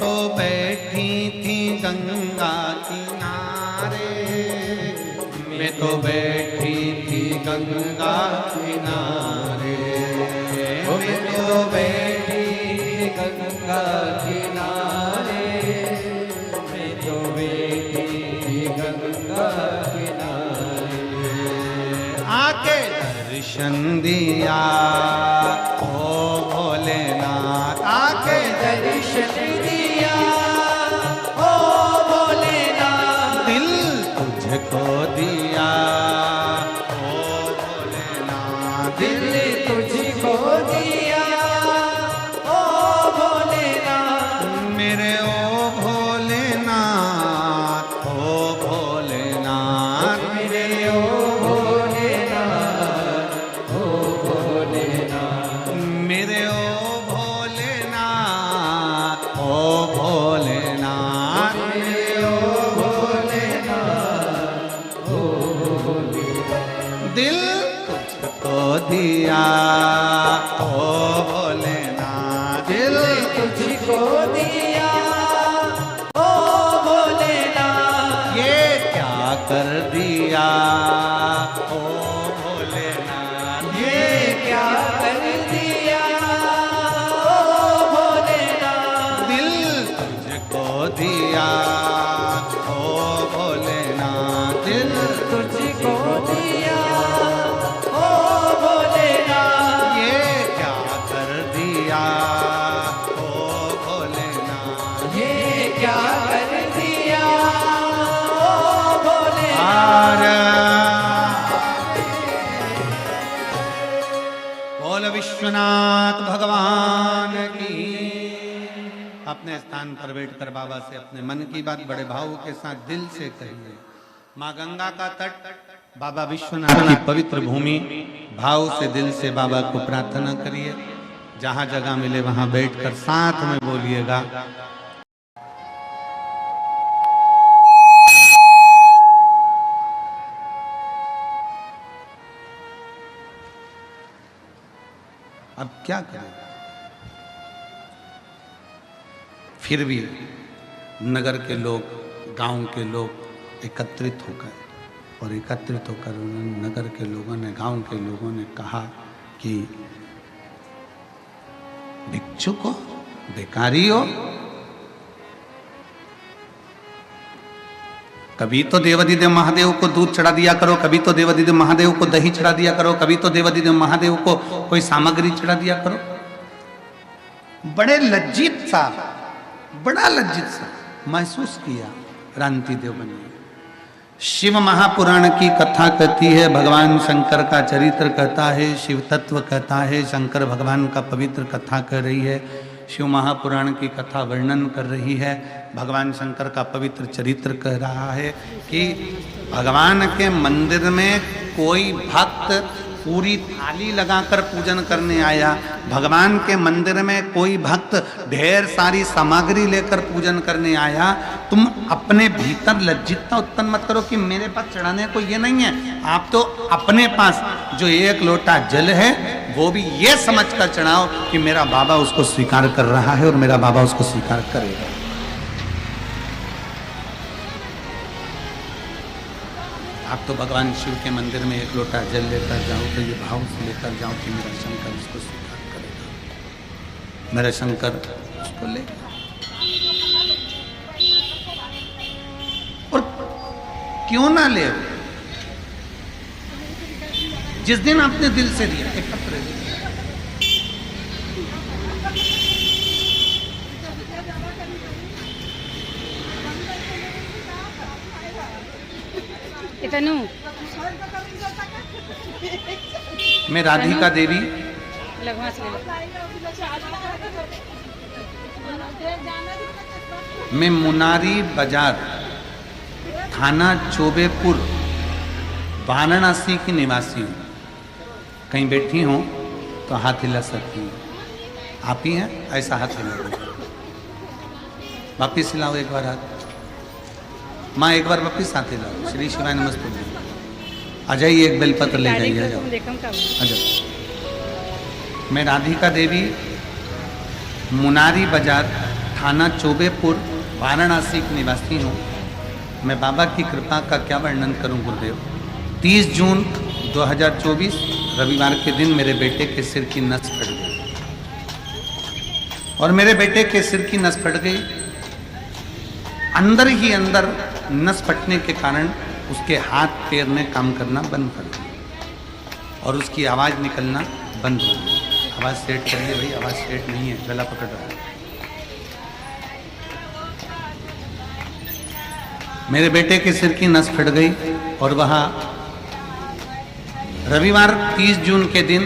तो बैठी थी गंगा किनारे, मैं तो बैठी थी गंगा किनारे, मैं तो बैठी थी गंगा किनारे, मैं तो बैठी थी गंगा किनारे। आके दर्शन दिया ओ भोलेनाथ, आके दर्शन दिया ओ भोलेनाथ, दिल तुझको दिया ओ भोलेनाथ, दिल तुझको दिया ओ भोलेनाथ, मेरे ओ भोलेनाथ, ओ भोलेनाथ, मेरे ओ भोलेनाथ, ओ भोलेनाथ, मेरे ओ भोलेनाथ, ओ भोलेनाथ, मेरे ओ भोलेनाथ, ओ भोलेनाथ। दिल तुझको दिया ओ भोलेनाथ, दिल तुझको दिया ओ भोलेनाथ, ये क्या कर दिया ओ भोलेनाथ, ये क्या कर दिया ओ भोलेनाथ, दिल तुझको दिया ओ भोलेनाथ, दिल तुझको दिया ओ भोलेनाथ, ये क्या कर दिया ओ भोलेनाथ, ये क्या कर दिया ओ भोलेनाथ। आरा बोल विश्वनाथ भगवान की। अपने स्थान पर बैठकर बाबा से अपने मन की बात बड़े भाव के साथ दिल से कहिए। माँ गंगा का तट, बाबा विश्वनाथ की पवित्र भूमि, भाव से दिल से बाबा को प्रार्थना करिए। जहां जगह मिले वहां बैठकर साथ में बोलिएगा। अब क्या करें? फिर भी नगर के लोग, गांव के लोग एकत्रित होकर उन्होंने, नगर के लोगों ने, गांव के लोगों ने कहा कि भिक्षुक हो, बेकारी हो, कभी तो देवादिदेव महादेव को दूध चढ़ा दिया करो, कभी तो देवादिदेव महादेव को दही चढ़ा दिया करो, कभी तो देवादिदेव महादेव को कोई सामग्री चढ़ा दिया करो। बड़ा लज्जित सा महसूस किया रांति देवबन ने। शिव महापुराण की कथा कहती है, भगवान शंकर का चरित्र कहता है, शिव तत्व कहता है, शंकर भगवान का पवित्र कथा कह रही है, शिव महापुराण की कथा वर्णन कर रही है, भगवान शंकर का पवित्र चरित्र कह रहा है कि भगवान के मंदिर में कोई भक्त पूरी थाली लगाकर पूजन करने आया, भगवान के मंदिर में कोई भक्त ढेर सारी सामग्री लेकर पूजन करने आया, तुम अपने भीतर लज्जितता उत्पन्न मत करो कि मेरे पास चढ़ाने को ये नहीं है। आप तो अपने पास जो एक लोटा जल है वो भी ये समझ कर चढ़ाओ कि मेरा बाबा उसको स्वीकार कर रहा है और मेरा बाबा उसको स्वीकार करेगा। आप तो भगवान शिव के मंदिर में एक लोटा जल लेकर जाओ तो ये भाव से लेकर जाओ कि मेरा शंकर उसको स्वीकार करेगा, मेरा शंकर उसको लेगा। और क्यों ना ले, जिस दिन आपने दिल से दिया एकत्र दिया। मैं राधिका देवी मैं मुनारी बाजार थाना चोबेपुर वाराणसी की निवासी हूँ। कहीं बैठी हूँ तो हाथ हिला सकती हूँ। आप ही हैं? ऐसा हाथ हिला वापिस हिलाओ एक बार हाथ। माँ एक बार वापिस हाथ हिलाओ। श्री शिवाय नमस्ते। आ जाइए, एक बेलपत्र ले जाइए। आ जाओ, आ जाओ। मैं राधिका देवी मुनारी बाजार थाना चोबेपुर वाराणसी की निवासी हूँ। मैं बाबा की कृपा का क्या वर्णन करूं गुरुदेव। 30 जून 2024 रविवार के दिन मेरे बेटे के सिर की नस फट गई और मेरे बेटे के सिर की नस फट गई। अंदर ही अंदर नस फटने के कारण उसके हाथ पैर ने काम करना बंद कर दिया और उसकी आवाज़ निकलना बंद हो गई। आवाज़ सेट करिए भाई, आवाज़ सेट नहीं है, गला पकड़ रहा है। मेरे बेटे के सिर की नस फट गई और वहाँ रविवार 30 जून के दिन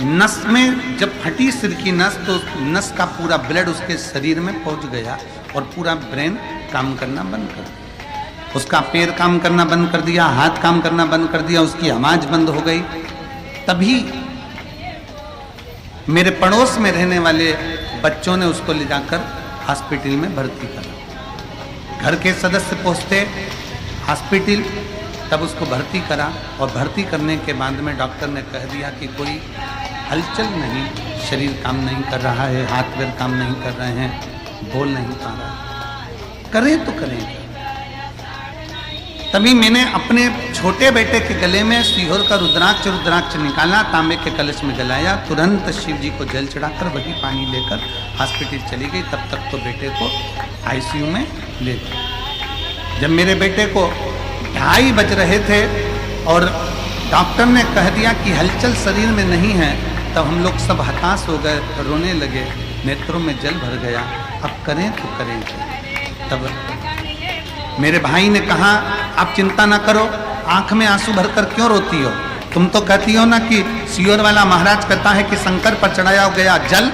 नस में जब फटी सिर की नस तो नस का पूरा ब्लड उसके शरीर में पहुंच गया और पूरा ब्रेन काम करना बंद कर दिया। उसका पैर काम करना बंद कर दिया, हाथ काम करना बंद कर दिया, उसकी आवाज बंद हो गई। तभी मेरे पड़ोस में रहने वाले बच्चों ने उसको ले जाकर हॉस्पिटल में भर्ती करा। घर के सदस्य पहुंचते हॉस्पिटल, तब उसको भर्ती करा और भर्ती करने के बाद में डॉक्टर ने कह दिया कि कोई हलचल नहीं, शरीर काम नहीं कर रहा है, हाथ पैर काम नहीं कर रहे हैं, बोल नहीं पा रहा, करें तो करें। तभी मैंने अपने छोटे बेटे के गले में सीहोर का रुद्राक्ष निकाला, तांबे के कलश में जलाया, तुरंत शिव जी को जल चढ़ाकर वही पानी लेकर हॉस्पिटल चली गई। तब तक तो बेटे को आईसीयू में ले गए। जब मेरे बेटे को 2:30 बज रहे थे और डॉक्टर ने कह दिया कि हलचल शरीर में नहीं है, तब हम लोग सब हताश हो गए, रोने लगे, नेत्रों में जल भर गया। अब करें तो करें। तब मेरे भाई ने कहा आप चिंता ना करो, आंख में आंसू भरकर क्यों रोती हो? तुम तो कहती हो ना कि सीहोर वाला महाराज कहता है कि शंकर पर चढ़ाया गया जल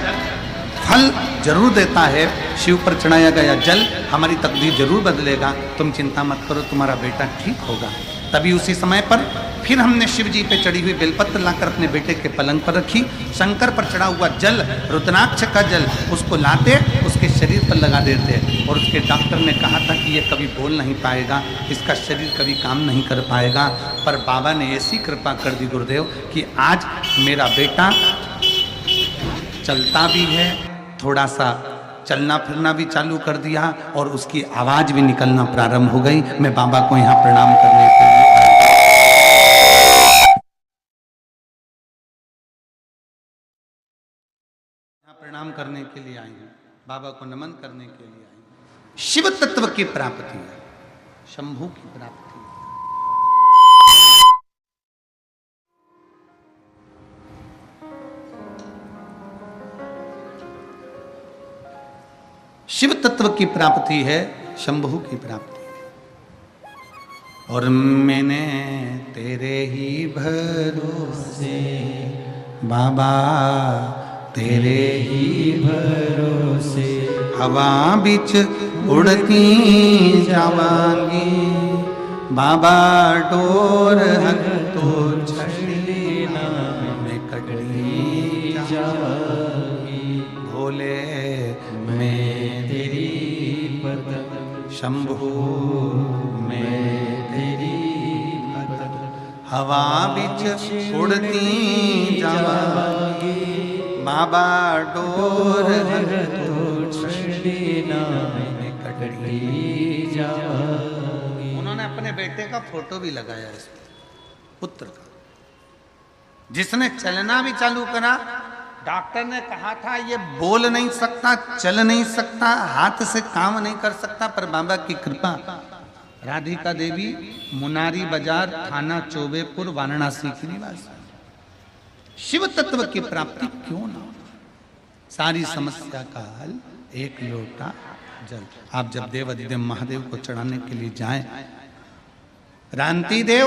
फल जरूर देता है, शिव पर चढ़ाया गया जल हमारी तकदीर जरूर बदलेगा, तुम चिंता मत करो, तुम्हारा बेटा ठीक होगा। तभी उसी समय पर फिर हमने शिव जी पे चढ़ी हुई बेलपत्र लाकर अपने बेटे के पलंग पर रखी। शंकर पर चढ़ा हुआ जल, रुद्राक्ष का जल, उसको लाते उसके शरीर पर लगा देते और उसके डॉक्टर ने कहा था कि ये कभी बोल नहीं पाएगा, इसका शरीर कभी काम नहीं कर पाएगा। पर बाबा ने ऐसी कृपा कर दी गुरुदेव कि आज मेरा बेटा चलता भी है, थोड़ा सा चलना फिरना भी चालू कर दिया और उसकी आवाज भी निकलना प्रारंभ हो गई। मैं बाबा को यहाँ प्रणाम करने के लिए आई हूँ, बाबा को नमन करने के लिए आई हूँ। शिव तत्व की प्राप्ति है, शंभू की प्राप्ति है। शिव तत्व की प्राप्ति है, शंभू की प्राप्ति है। और मैंने तेरे ही भरोसे बाबा, तेरे ही भरोसे हवा बिच उड़ती जावांगी, बाबा डोर हर तो छड़ना मैं कटनी जावांगी, भोले मैं तेरी पतंग, शंभू मैं तेरी पतंग, हवा बिच उड़ती जावांगी, बाबा डोर उन्होंने अपने बेटे का फोटो भी लगाया इस पुत्र का, जिसने चलना भी चालू करा। डॉक्टर ने कहा था ये बोल नहीं सकता, चल नहीं सकता, हाथ से काम नहीं कर सकता, पर बाबा की कृपा। राधिका देवी, मुनारी बाजार, थाना चोबेपुर, वाराणसी की निवासी। शिव तत्व की प्राप्ति क्यों ना, सारी समस्या का हल एक लोटा जल। आप जब देवाधिदेव महादेव को चढ़ाने के लिए जाएं, रांति देव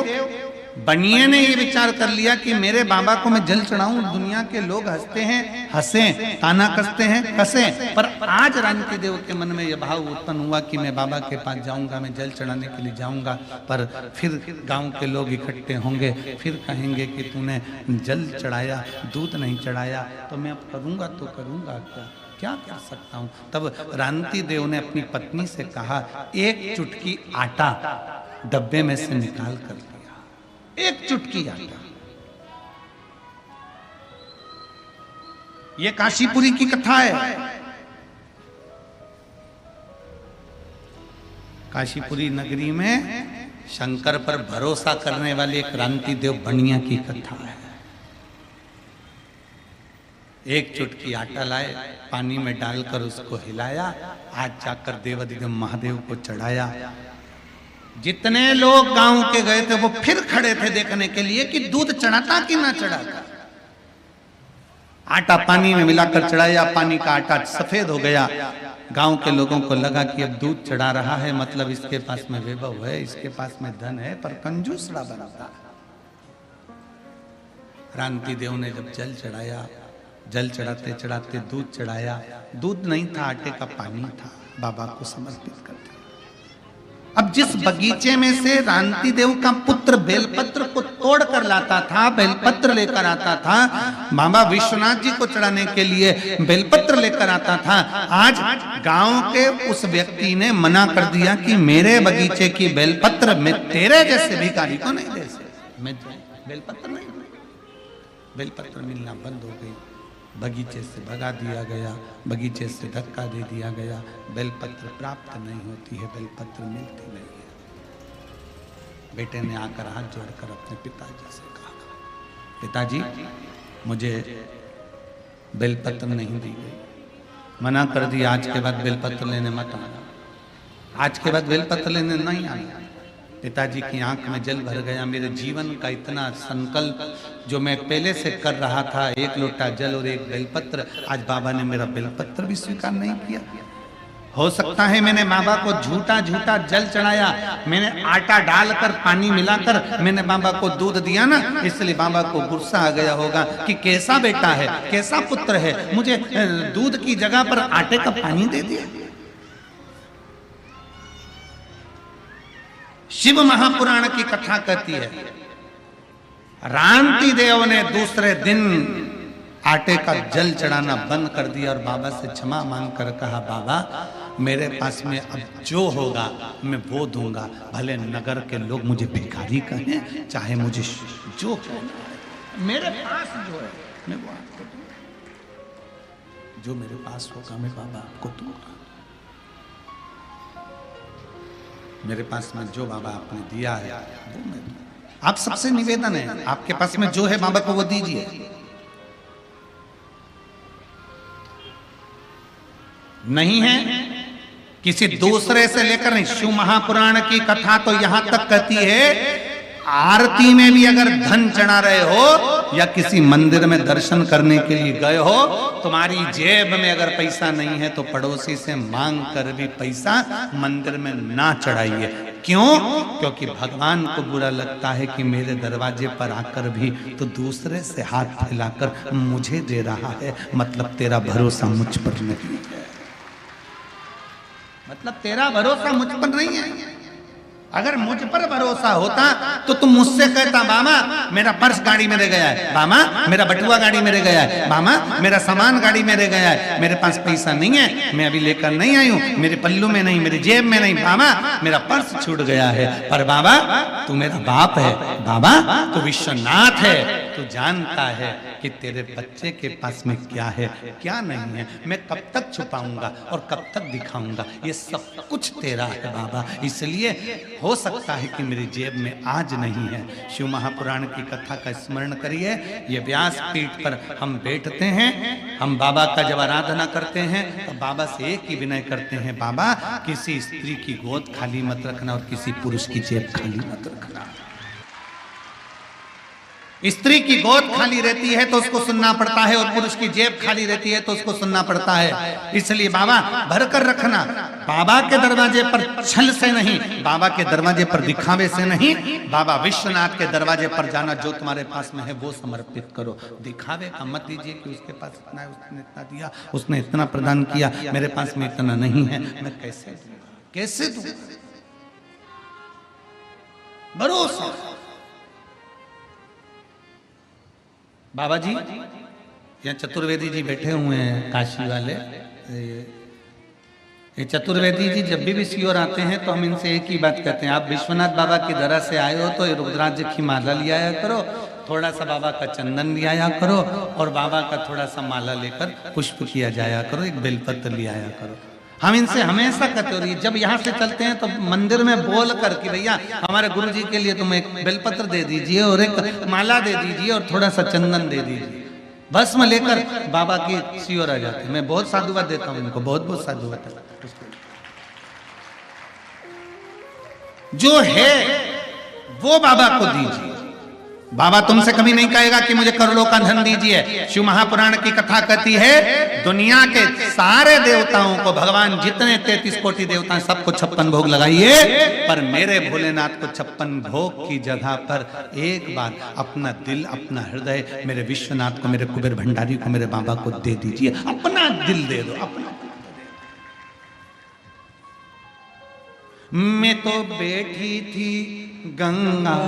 बनिए ने ये विचार कर लिया कि मेरे बाबा को मैं जल चढ़ाऊं। दुनिया के लोग हंसते हैं, हंसे, ताना कसते हैं, कसे, पर आज रांति देव के मन में यह भाव उत्पन्न हुआ कि मैं बाबा के पास जाऊंगा, मैं जल चढ़ाने के लिए जाऊंगा। पर फिर गांव के लोग इकट्ठे होंगे, फिर कहेंगे कि तूने जल चढ़ाया, दूध नहीं चढ़ाया, तो मैं अब करूंगा तो करूंगा क्या कर सकता हूं। तब रांति देव ने अपनी पत्नी से कहा, एक चुटकी आटा डब्बे में से निकाल कर लिया, एक चुटकी आटा। ये काशीपुरी की कथा है। काशीपुरी नगरी में शंकर पर भरोसा करने वाले क्रांति देव बनिया की कथा है। एक चुटकी आटा लाए, पानी में डालकर उसको हिलाया, आज जाकर देवाधिदेव महादेव को चढ़ाया। जितने लोग गांव के गए थे वो फिर खड़े थे देखने के लिए कि दूध चढ़ाता कि ना चढ़ाता। आटा पानी में मिलाकर चढ़ाया, पानी का आटा सफेद हो गया। गांव के लोगों को लगा कि अब दूध चढ़ा रहा है, मतलब इसके पास में वैभव है, इसके पास में धन है, पर कंजूसड़ा बनता। क्रांति देव ने जब जल चढ़ाया, जल चढ़ाते चढ़ाते दूध चढ़ाया, दूध नहीं था, आटे का पानी था, बाबा को समर्पित कर दिया। अब जिस बगीचे में से क्रांति देव का पुत्र बेलपत्र को तोड़ कर लाता था, बेलपत्र लेकर आता था, बाबा विश्वनाथ जी को चढ़ाने के लिए बेलपत्र लेकर आता था, आज गांव के उस व्यक्ति ने मना कर दिया कि मेरे बगीचे की बेलपत्र मैं तेरे जैसे भिखारी को नहीं दे सकता, मैं बेलपत्र नहीं, बेलपत्र मिलना बंद हो गई। बगीचे से भगा दिया गया, बगीचे से धक्का दे दिया गया, बेलपत्र प्राप्त नहीं होती है, बेलपत्र मिलती नहीं है। बेटे ने आकर हाथ जोड़कर अपने पिताजी से कहा, पिताजी मुझे बेलपत्र नहीं दी गई, मना कर दिया, आज के बाद बेलपत्र लेने मत आना, आज के बाद बेलपत्र लेने नहीं आना। पिताजी की आंख में जल भर गया। मेरे जीवन का इतना संकल्प जो मैं पहले से कर रहा था, एक लोटा जल और एक बेलपत्र, आज बाबा ने मेरा बेलपत्र भी स्वीकार नहीं किया। हो सकता है मैंने बाबा को झूठा झूठा जल चढ़ाया, मैंने आटा डालकर पानी मिलाकर मैंने बाबा को दूध दिया ना, इसलिए बाबा को गुस्सा आ गया होगा कि कैसा बेटा है, कैसा पुत्र है, मुझे दूध की जगह पर आटे का पानी दे दिया। शिव महापुराण की कथा कहती है, क्रांति देव ने दूसरे दिन आटे का जल चढ़ाना बंद कर दिया और बाबा से क्षमा मांग कर कहा, बाबा मेरे पास में अब जो होगा मैं वो दूंगा, भले नगर के लोग मुझे भिखारी कहें, चाहे मुझे जो कहना, मेरे पास जो है मैं वो आपको दूंगा, जो मेरे पास होगा मैं बाबा आपको दूंगा। मेरे पास में जो बाबा आपने दिया है वो मैं, आप सबसे निवेदन है, आपके पास में जो है बाबा को वो दीजिए। नहीं है किसी दूसरे से लेकर नहीं। शिव महापुराण की कथा तो यहां तक कहती है, आरती में भी अगर धन चढ़ा रहे हो या किसी मंदिर में दर्शन करने के लिए गए हो, तुम्हारी जेब में अगर पैसा नहीं है तो पड़ोसी से मांग कर भी पैसा मंदिर में ना चढ़ाइए। क्यों? क्योंकि भगवान को बुरा लगता है कि मेरे दरवाजे पर आकर भी तो दूसरे से हाथ फैलाकर मुझे दे रहा है, मतलब तेरा भरोसा मुझ पर नहीं है, मतलब तेरा भरोसा मुझ पर नहीं है। अगर मुझ पर भरोसा होता तो तुम मुझसे कहता, मामा मेरा पर्स गाड़ी में रह गया है, मामा मेरा बटुआ गाड़ी में रह गया है, मामा मेरा सामान गाड़ी में रह गया है, मेरे पास पैसा नहीं है, मैं अभी लेकर नहीं आई हूँ, मेरे पल्लू में नहीं, मेरी जेब में नहीं, मामा मेरा पर्स छूट गया है। पर बाबा तू मेरा बाप है, बाबा तू विश्वनाथ है, तू जानता है कि तेरे बच्चे के पास में क्या है क्या नहीं है, मैं कब तक छुपाऊंगा और कब तक दिखाऊंगा, ये सब कुछ तेरा है बाबा, इसलिए हो सकता है कि मेरी जेब में आज नहीं है। शिव महापुराण की कथा का स्मरण करिए। ये व्यास पीठ पर हम बैठते हैं, हम बाबा का जब आराधना करते हैं तो बाबा से एक ही विनय करते हैं, बाबा किसी स्त्री की गोद खाली मत रखना और किसी पुरुष की जेब खाली मत रखना। स्त्री की गोद खाली रहती है तो उसको सुनना पड़ता है और पुरुष की जेब खाली रहती है तो उसको सुनना पड़ता है। इसलिए बाबा भर कर रखना, बाबा के दरवाजे पर छल से नहीं, बाबा के दरवाजे पर दिखावे से नहीं, बाबा विश्वनाथ के दरवाजे पर जाना, जो तुम्हारे पास में है वो समर्पित करो। दिखावे का मत दीजिए कि उसके पास इतना है, उसने इतना दिया, उसने इतना प्रदान किया, मेरे पास में इतना नहीं है, मैं कैसे दूंगा, कैसे दूंगा। भरोसा। बाबा जी यहाँ चतुर्वेदी जी बैठे हुए हैं, काशी वाले। ये चतुर्वेदी जी जब भी सीओर आते हैं तो हम इनसे एक ही बात कहते हैं, आप विश्वनाथ बाबा की दरा से आए हो तो ये रुद्राक्ष की माला ले आया करो, थोड़ा सा बाबा का चंदन ले आया करो और बाबा का थोड़ा सा माला लेकर पुष्प किया जाया करो, एक बेलपत्र ले आया करो। हम इनसे हमेशा कटोरी, जब यहाँ से चलते हैं तो मंदिर में बोल कर कि भैया हमारे गुरु जी के लिए तुम एक बेलपत्र दे दीजिए और एक माला दे दीजिए और थोड़ा सा चंदन दे दीजिए, भस्म लेकर बाबा की सीओर आ जाते हैं। मैं बहुत साधुवाद देता हूँ इनको, बहुत बहुत साधुवाद। जो है वो बाबा को दीजिए। बाबा तुमसे कभी नहीं कहेगा कि मुझे करोड़ों का धन दीजिए। शिव महापुराण की कथा कहती है दुनिया के सारे देवताओं को, भगवान जितने 33 कोटि देवता हैं सबको 56 भोग लगाइए, पर मेरे भोलेनाथ को 56 भोग की जगह पर एक बार अपना दिल, अपना हृदय मेरे विश्वनाथ को, मेरे कुबेर भंडारी को, मेरे बाबा को दे दीजिए। अपना दिल दे दो, अपना। मैं तो बैठी थी गंगा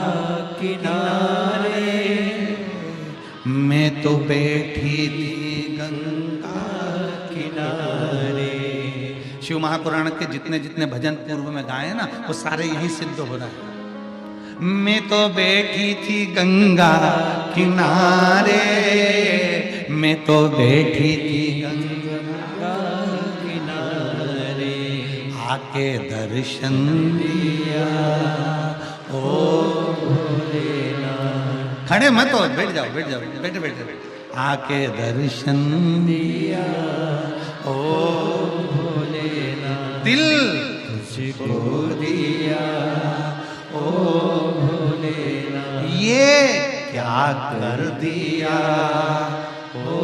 किनारे, मैं तो बैठी थी गंगा किनारे। शिव महापुराण के जितने जितने भजन पूर्व में गाए ना, वो सारे यही सिद्ध हो रहा है। मैं तो बैठी थी गंगा किनारे, मैं तो बैठी थी गंगा किनारे, आके दर्शन दिया ओ भोलेनाथ। खड़े मत हो, बैठ जाओ, बैठ जाओ, बैठे बैठे। आके दर्शन दिया ओ भोलेनाथ, दिल तुझको दिया ओ भोलेनाथ, ये क्या कर दिया ओ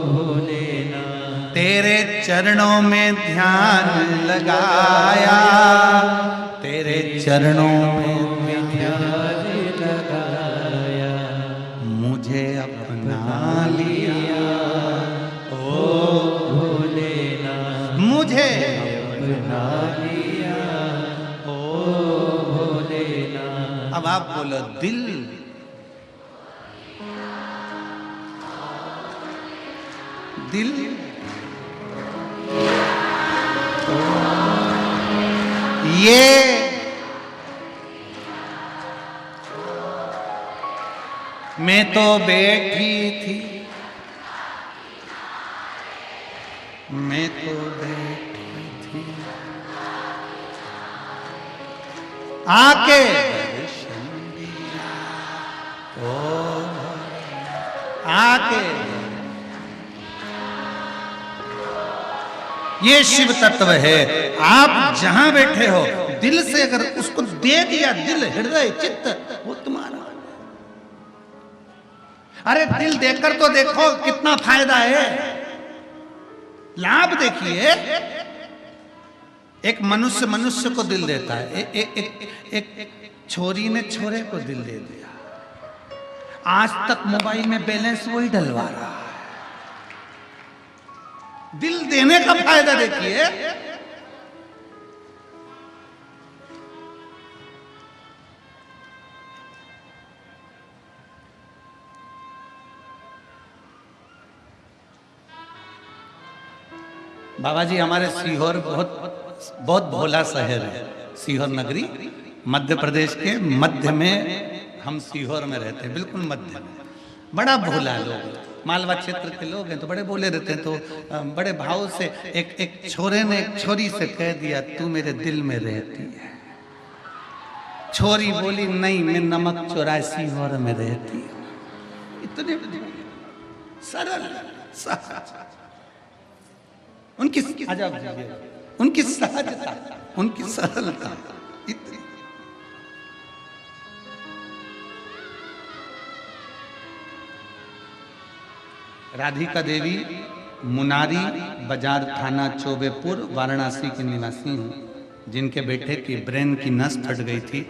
भोलेनाथ। तेरे चरणों में ध्यान लगाया, तेरे चरणों में ध्यान लगाया, मुझे अपना लिया ओ भोलेनाथ, मुझे अपना लिया ओ भोलेनाथ। अब आप बोलो दिल, दिल ये मैं तो बैठी थी, मैं तो बैठी थी, आके दर्शन दिया ओ आके। ये शिव तत्व है। आप जहां बैठे हो दिल से अगर उसको दे दिया, दिल, हृदय, चित्त, वो तुम्हारा। अरे दिल देकर तो देखो कितना फायदा है, लाभ देखिए। एक मनुष्य मनुष्य को दिल देता है, एक छोरी ने छोरे को दिल दे दिया। आज तक मोबाइल में बैलेंस वही डलवा रहा है। दिल देने का फायदा देखिए। बाबा जी हमारे सीहोर बहुत बहुत भोला शहर है। सीहोर नगरी मध्य प्रदेश के मध्य में, हम सीहोर में रहते हैं, बिल्कुल मध्य में। बड़ा भोला लोग, मालवा क्षेत्र के लोग हैं तो बड़े बोले रहते हैं। तो बड़े भाव से एक छोरे ने एक छोरी से कह दिया तू मेरे दिल में रहती है। छोरी बोली नहीं, मैं नमक 84 में रहती हूँ। इतने सरल उनकी उनकी सहजता, उनकी सरलता इतनी। राधिका देवी मुनारी बाजार थाना चौबेपुर वाराणसी की निवासी हूँ, जिनके बेटे की ब्रेन की नस फट गई थी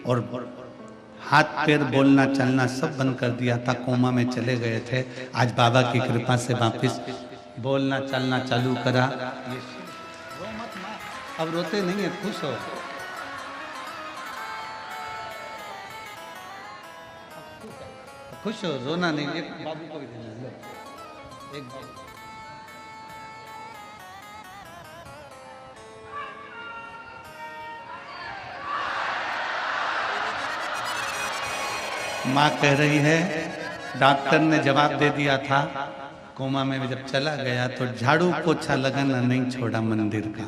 और हाथ पैर बोलना चलना सब बंद कर दिया था, कोमा में चले गए थे। आज बाबा की कृपा से वापस बोलना चलना चालू करा। रो मत माँ, अब रोते नहीं है, खुश हो। खुश हो, रोना नहीं। एक बाबू को भी देना, एक बाबू। माँ कह रही है डॉक्टर ने जवाब दे दिया था कोमा में भी जब चला गया तो झाड़ू पोछा लगाना नहीं छोड़ा मंदिर का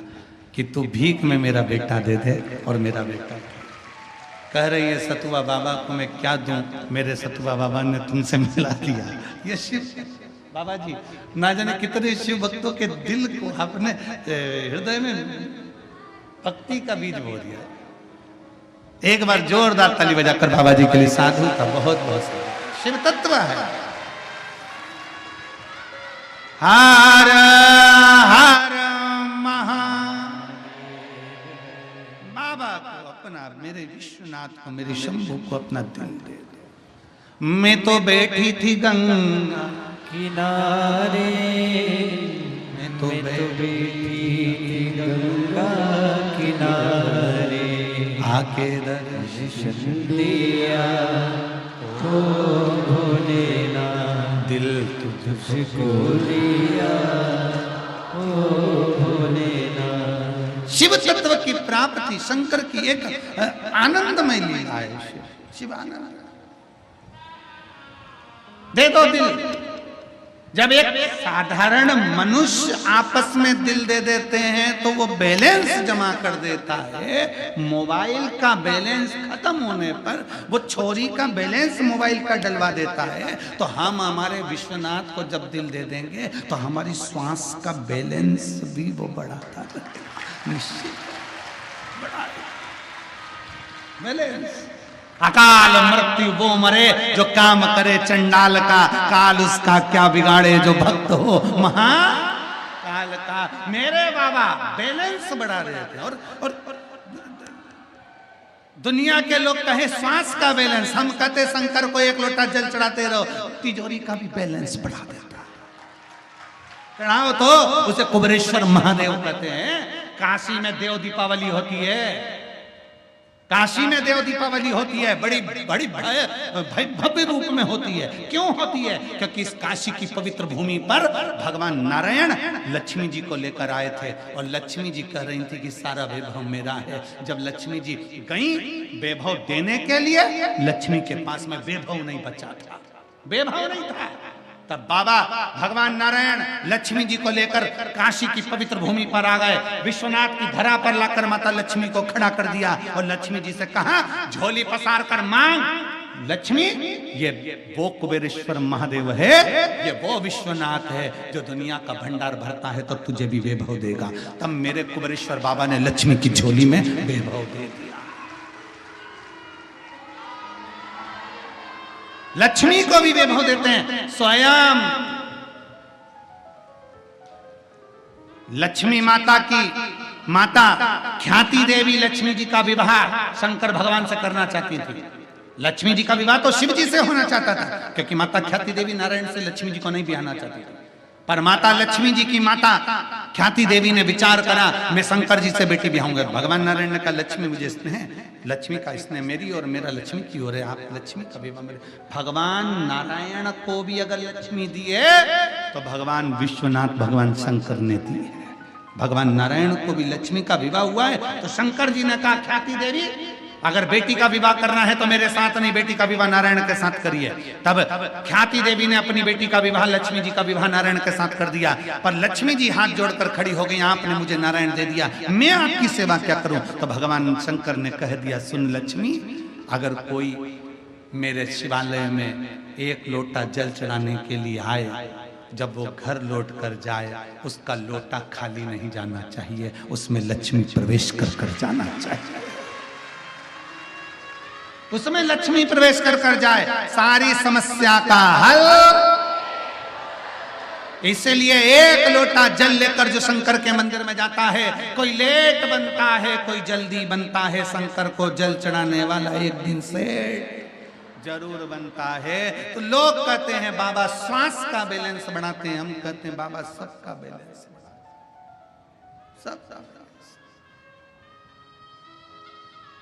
कि तू भीख में मेरा बेटा दे दे। और मेरा बेटा कह रही है सतुआ बाबा को मैं क्या दूं, मेरे सतुआ बाबा ने तुमसे मिला दिया। ये शिव बाबा जी ना जाने कितने शिव भक्तों के दिल को आपने हृदय में भक्ति का बीज बो दिया। एक बार जोरदार ताली बजाकर बाबा जी के लिए साधु का बहुत बहुत शिव तत्व है। हर हर महा बाबा को अपना, मेरे विश्वनाथ को, मेरे शंभू को अपना दिल दे दो। मैं तो बैठी थी गंगा किनारे, मैं तो बैठी थी गंगा किनारे, आके दर्शन दिया तो भोलेनाथ, दिल तुझको दिया ओ भोलेनाथ। शिव तत्व की प्राप्ति शंकर की एक आनंदमय लीला है। शिव आनंद दे दो दिल। जब एक साधारण मनुष्य आपस में दिल दे देते हैं तो वो बैलेंस जमा कर देता है। मोबाइल का बैलेंस खत्म होने पर वो छोरी का बैलेंस मोबाइल का डलवा देता है। तो हम हमारे विश्वनाथ को जब दिल दे देंगे तो हमारी श्वास का बैलेंस भी वो बढ़ाता है, निश्चित बढ़ाएगा बैलेंस। अकाल मृत्यु वो मरे जो काम करे चंडाल का, काल उसका क्या बिगाड़े जो भक्त हो महा काल का। मेरे बाबा बैलेंस बढ़ा रहे थे। और दुनिया के लोग कहे श्वास का बैलेंस, हम कहते शंकर को एक लोटा जल चढ़ाते रहो, तिजोरी का भी बैलेंस बढ़ा देता। चढ़ाओ तो उसे कुबेरेश्वर महादेव कहते हैं। काशी में देव दीपावली होती है, काशी में देव दीपावली होती है, बड़ी बड़ी भव्य रूप में होती है। क्यों होती है? क्योंकि इस काशी की पवित्र भूमि पर भगवान नारायण लक्ष्मी जी को लेकर आए थे और लक्ष्मी जी कह रही थी कि सारा वैभव मेरा है। जब लक्ष्मी जी गई वैभव देने के लिए, लक्ष्मी के पास में वैभव नहीं बचा था, वैभव नहीं था। तब बाबा भगवान नारायण लक्ष्मी जी को लेकर काशी की पवित्र भूमि पर आ गए। विश्वनाथ की धरा पर लाकर माता लक्ष्मी को खड़ा कर दिया और लक्ष्मी जी से कहा झोली पसार कर मांग। लक्ष्मी, ये वो कुबेरेश्वर महादेव है, ये वो विश्वनाथ है जो दुनिया का भंडार भरता है, तो तुझे भी वैभव देगा। तब मेरे कुबेरेश्वर बाबा ने लक्ष्मी की झोली में वैभव दे दिया। लक्ष्मी को भी वैभव देते हैं। स्वयं लक्ष्मी माता की माता ख्याति देवी लक्ष्मी जी का विवाह शंकर भगवान से करना चाहती थी। लक्ष्मी जी का विवाह तो शिव जी से होना चाहता था, क्योंकि माता ख्याति देवी नारायण से लक्ष्मी जी को नहीं ब्याहना चाहती थी। पर माता लक्ष्मी जी की माता ख्याति देवी ने विचार करा मैं शंकर जी से बेटी ब्याहूंगा। भगवान नारायण ने कहा लक्ष्मी मुझे स्नेह, लक्ष्मी का स्नेह मेरी और मेरा लक्ष्मी की ओर है, आप लक्ष्मी का विवाह मेरे। भगवान नारायण को भी अगर लक्ष्मी दी है तो भगवान विश्वनाथ भगवान शंकर ने दी है। भगवान नारायण को भी लक्ष्मी का विवाह हुआ है। तो शंकर जी ने कहा ख्याति देवी अगर बेटी का विवाह करना है तो मेरे साथ नहीं, बेटी का विवाह नारायण के साथ करिए। तब ख्याति देवी ने अपनी बेटी का विवाह लक्ष्मी जी का विवाह नारायण के साथ कर दिया। पर लक्ष्मी जी हाथ जोड़कर खड़ी हो गई, आपने मुझे नारायण दे दिया, मैं आपकी सेवा क्या करूं? तो भगवान शंकर ने कह दिया सुन लक्ष्मी, अगर कोई मेरे शिवालय में एक लोटा जल चढ़ाने के लिए आए, जब वो घर लौट कर जाए उसका लोटा खाली नहीं जाना चाहिए, उसमें लक्ष्मी प्रवेश कर जाना चाहिए, उसमें लक्ष्मी प्रवेश कर जाए, सारी समस्या का हल। इसलिए एक लोटा जल लेकर जो शंकर के मंदिर में जाता है, कोई लेट बनता है कोई जल्दी बनता है, शंकर को जल चढ़ाने वाला एक दिन से जरूर बनता है। तो लोग कहते हैं बाबा श्वास का बैलेंस बढ़ाते हैं, हम कहते हैं बाबा सबका बैलेंस बढ़ाते, सबका।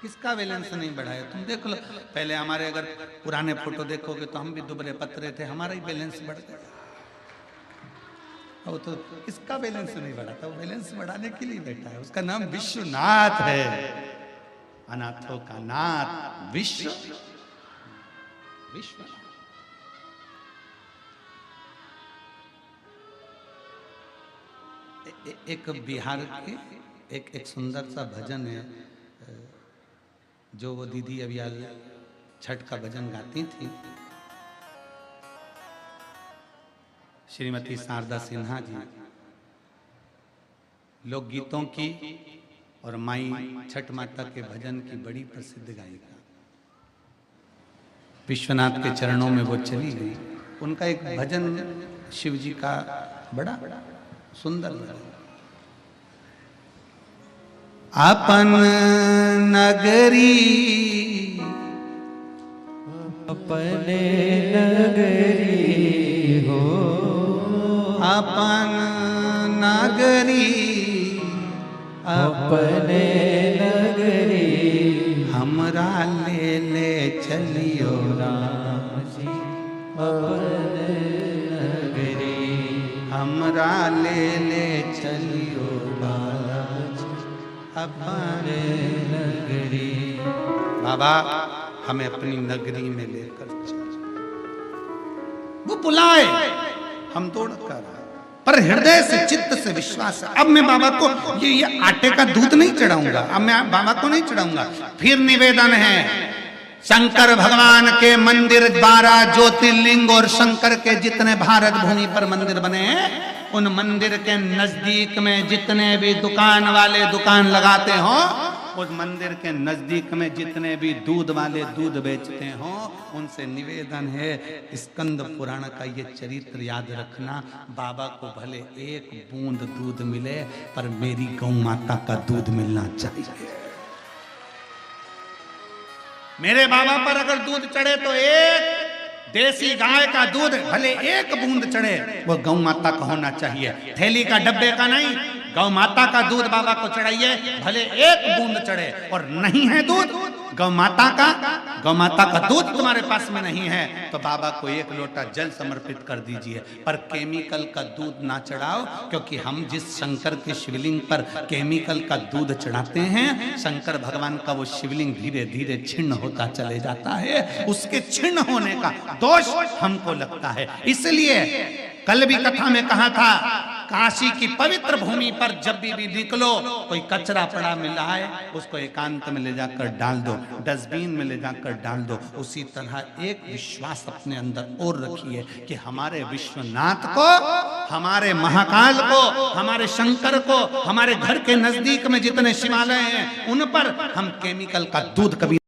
किसका बैलेंस नहीं बढ़ाया? तुम देख लो, पहले हमारे अगर पुराने फोटो देखोगे तो हम भी दुबले पतरे थे, हमारा ही बैलेंस बढ़ गया। वो तो किसका बैलेंस नहीं बढ़ा था, वो बैलेंस बढ़ाने के लिए बैठा है। उसका नाम विश्वनाथ है, अनाथों का नाथ विश्व विश्व। एक बिहार के एक सुंदर सा भजन है जो वो दीदी अभी आज छठ का भजन गाती थी, श्रीमती शारदा सिन्हा जी, लोकगीतों की और माई छठ माता के भजन की बड़ी प्रसिद्ध गायिका। विश्वनाथ के चरणों में वो चली गई। उनका एक भजन शिव जी का बड़ा सुंदर भजन, अपन नगरी अपने नगरी हो, अपन नगरी अपने नगरी हमरा ले ले चलियो राम जी, अपने नगरी हमरा ले ले चलियो बाबा जी, अपने नगरी। बाबा हमें अपनी नगरी में लेकर चलो। वो बुलाए, हम दौड़ कर, पर हृदय से चित्त से विश्वास है। अब मैं बाबा को ये आटे का दूध नहीं चढ़ाऊंगा, अब मैं बाबा को नहीं चढ़ाऊंगा। फिर निवेदन है, शंकर भगवान के मंदिर 12 ज्योतिर्लिंग और शंकर के जितने भारत भूमि पर मंदिर बने हैं, उन मंदिर के नजदीक में जितने भी दुकान वाले दुकान लगाते हो, उस मंदिर के नजदीक में जितने भी दूध वाले दूध बेचते हो, उनसे निवेदन है स्कंद पुराण का ये चरित्र याद रखना। बाबा को भले एक बूंद दूध मिले, पर मेरी गौ माता का दूध मिलना चाहिए। मेरे बाबा पर अगर दूध चढ़े तो एक देसी गाय का दूध, भले एक बूंद चढ़े, वो गौ माता का होना चाहिए, थैली का डब्बे का नहीं। गौ माता का दूध बाबा को चढ़ाइए, भले एक बूंद चढ़े। और नहीं है दूध गौ माता का दूध तुम्हारे पास में नहीं है तो बाबा को एक लोटा जल समर्पित कर दीजिए, पर केमिकल का दूध ना चढ़ाओ, क्योंकि हम जिस शंकर के शिवलिंग पर केमिकल का दूध चढ़ाते हैं, शंकर भगवान का वो शिवलिंग धीरे धीरे छिन्न होता चले जाता है। उसके छिन्न होने का दोष हमको लगता है। इसलिए कल भी कथा में कहा था, काशी की पवित्र भूमि पर जब भी निकलो, कोई कचरा पड़ा मिला है, उसको एकांत में ले जाकर डाल दो, डस्टबिन में ले जाकर डाल दो। उसी तरह एक विश्वास अपने अंदर और रखिए कि हमारे विश्वनाथ को, हमारे महाकाल को, हमारे शंकर को, हमारे घर के नजदीक में जितने शिवालय हैं, उन पर हम केमिकल का दूध कभी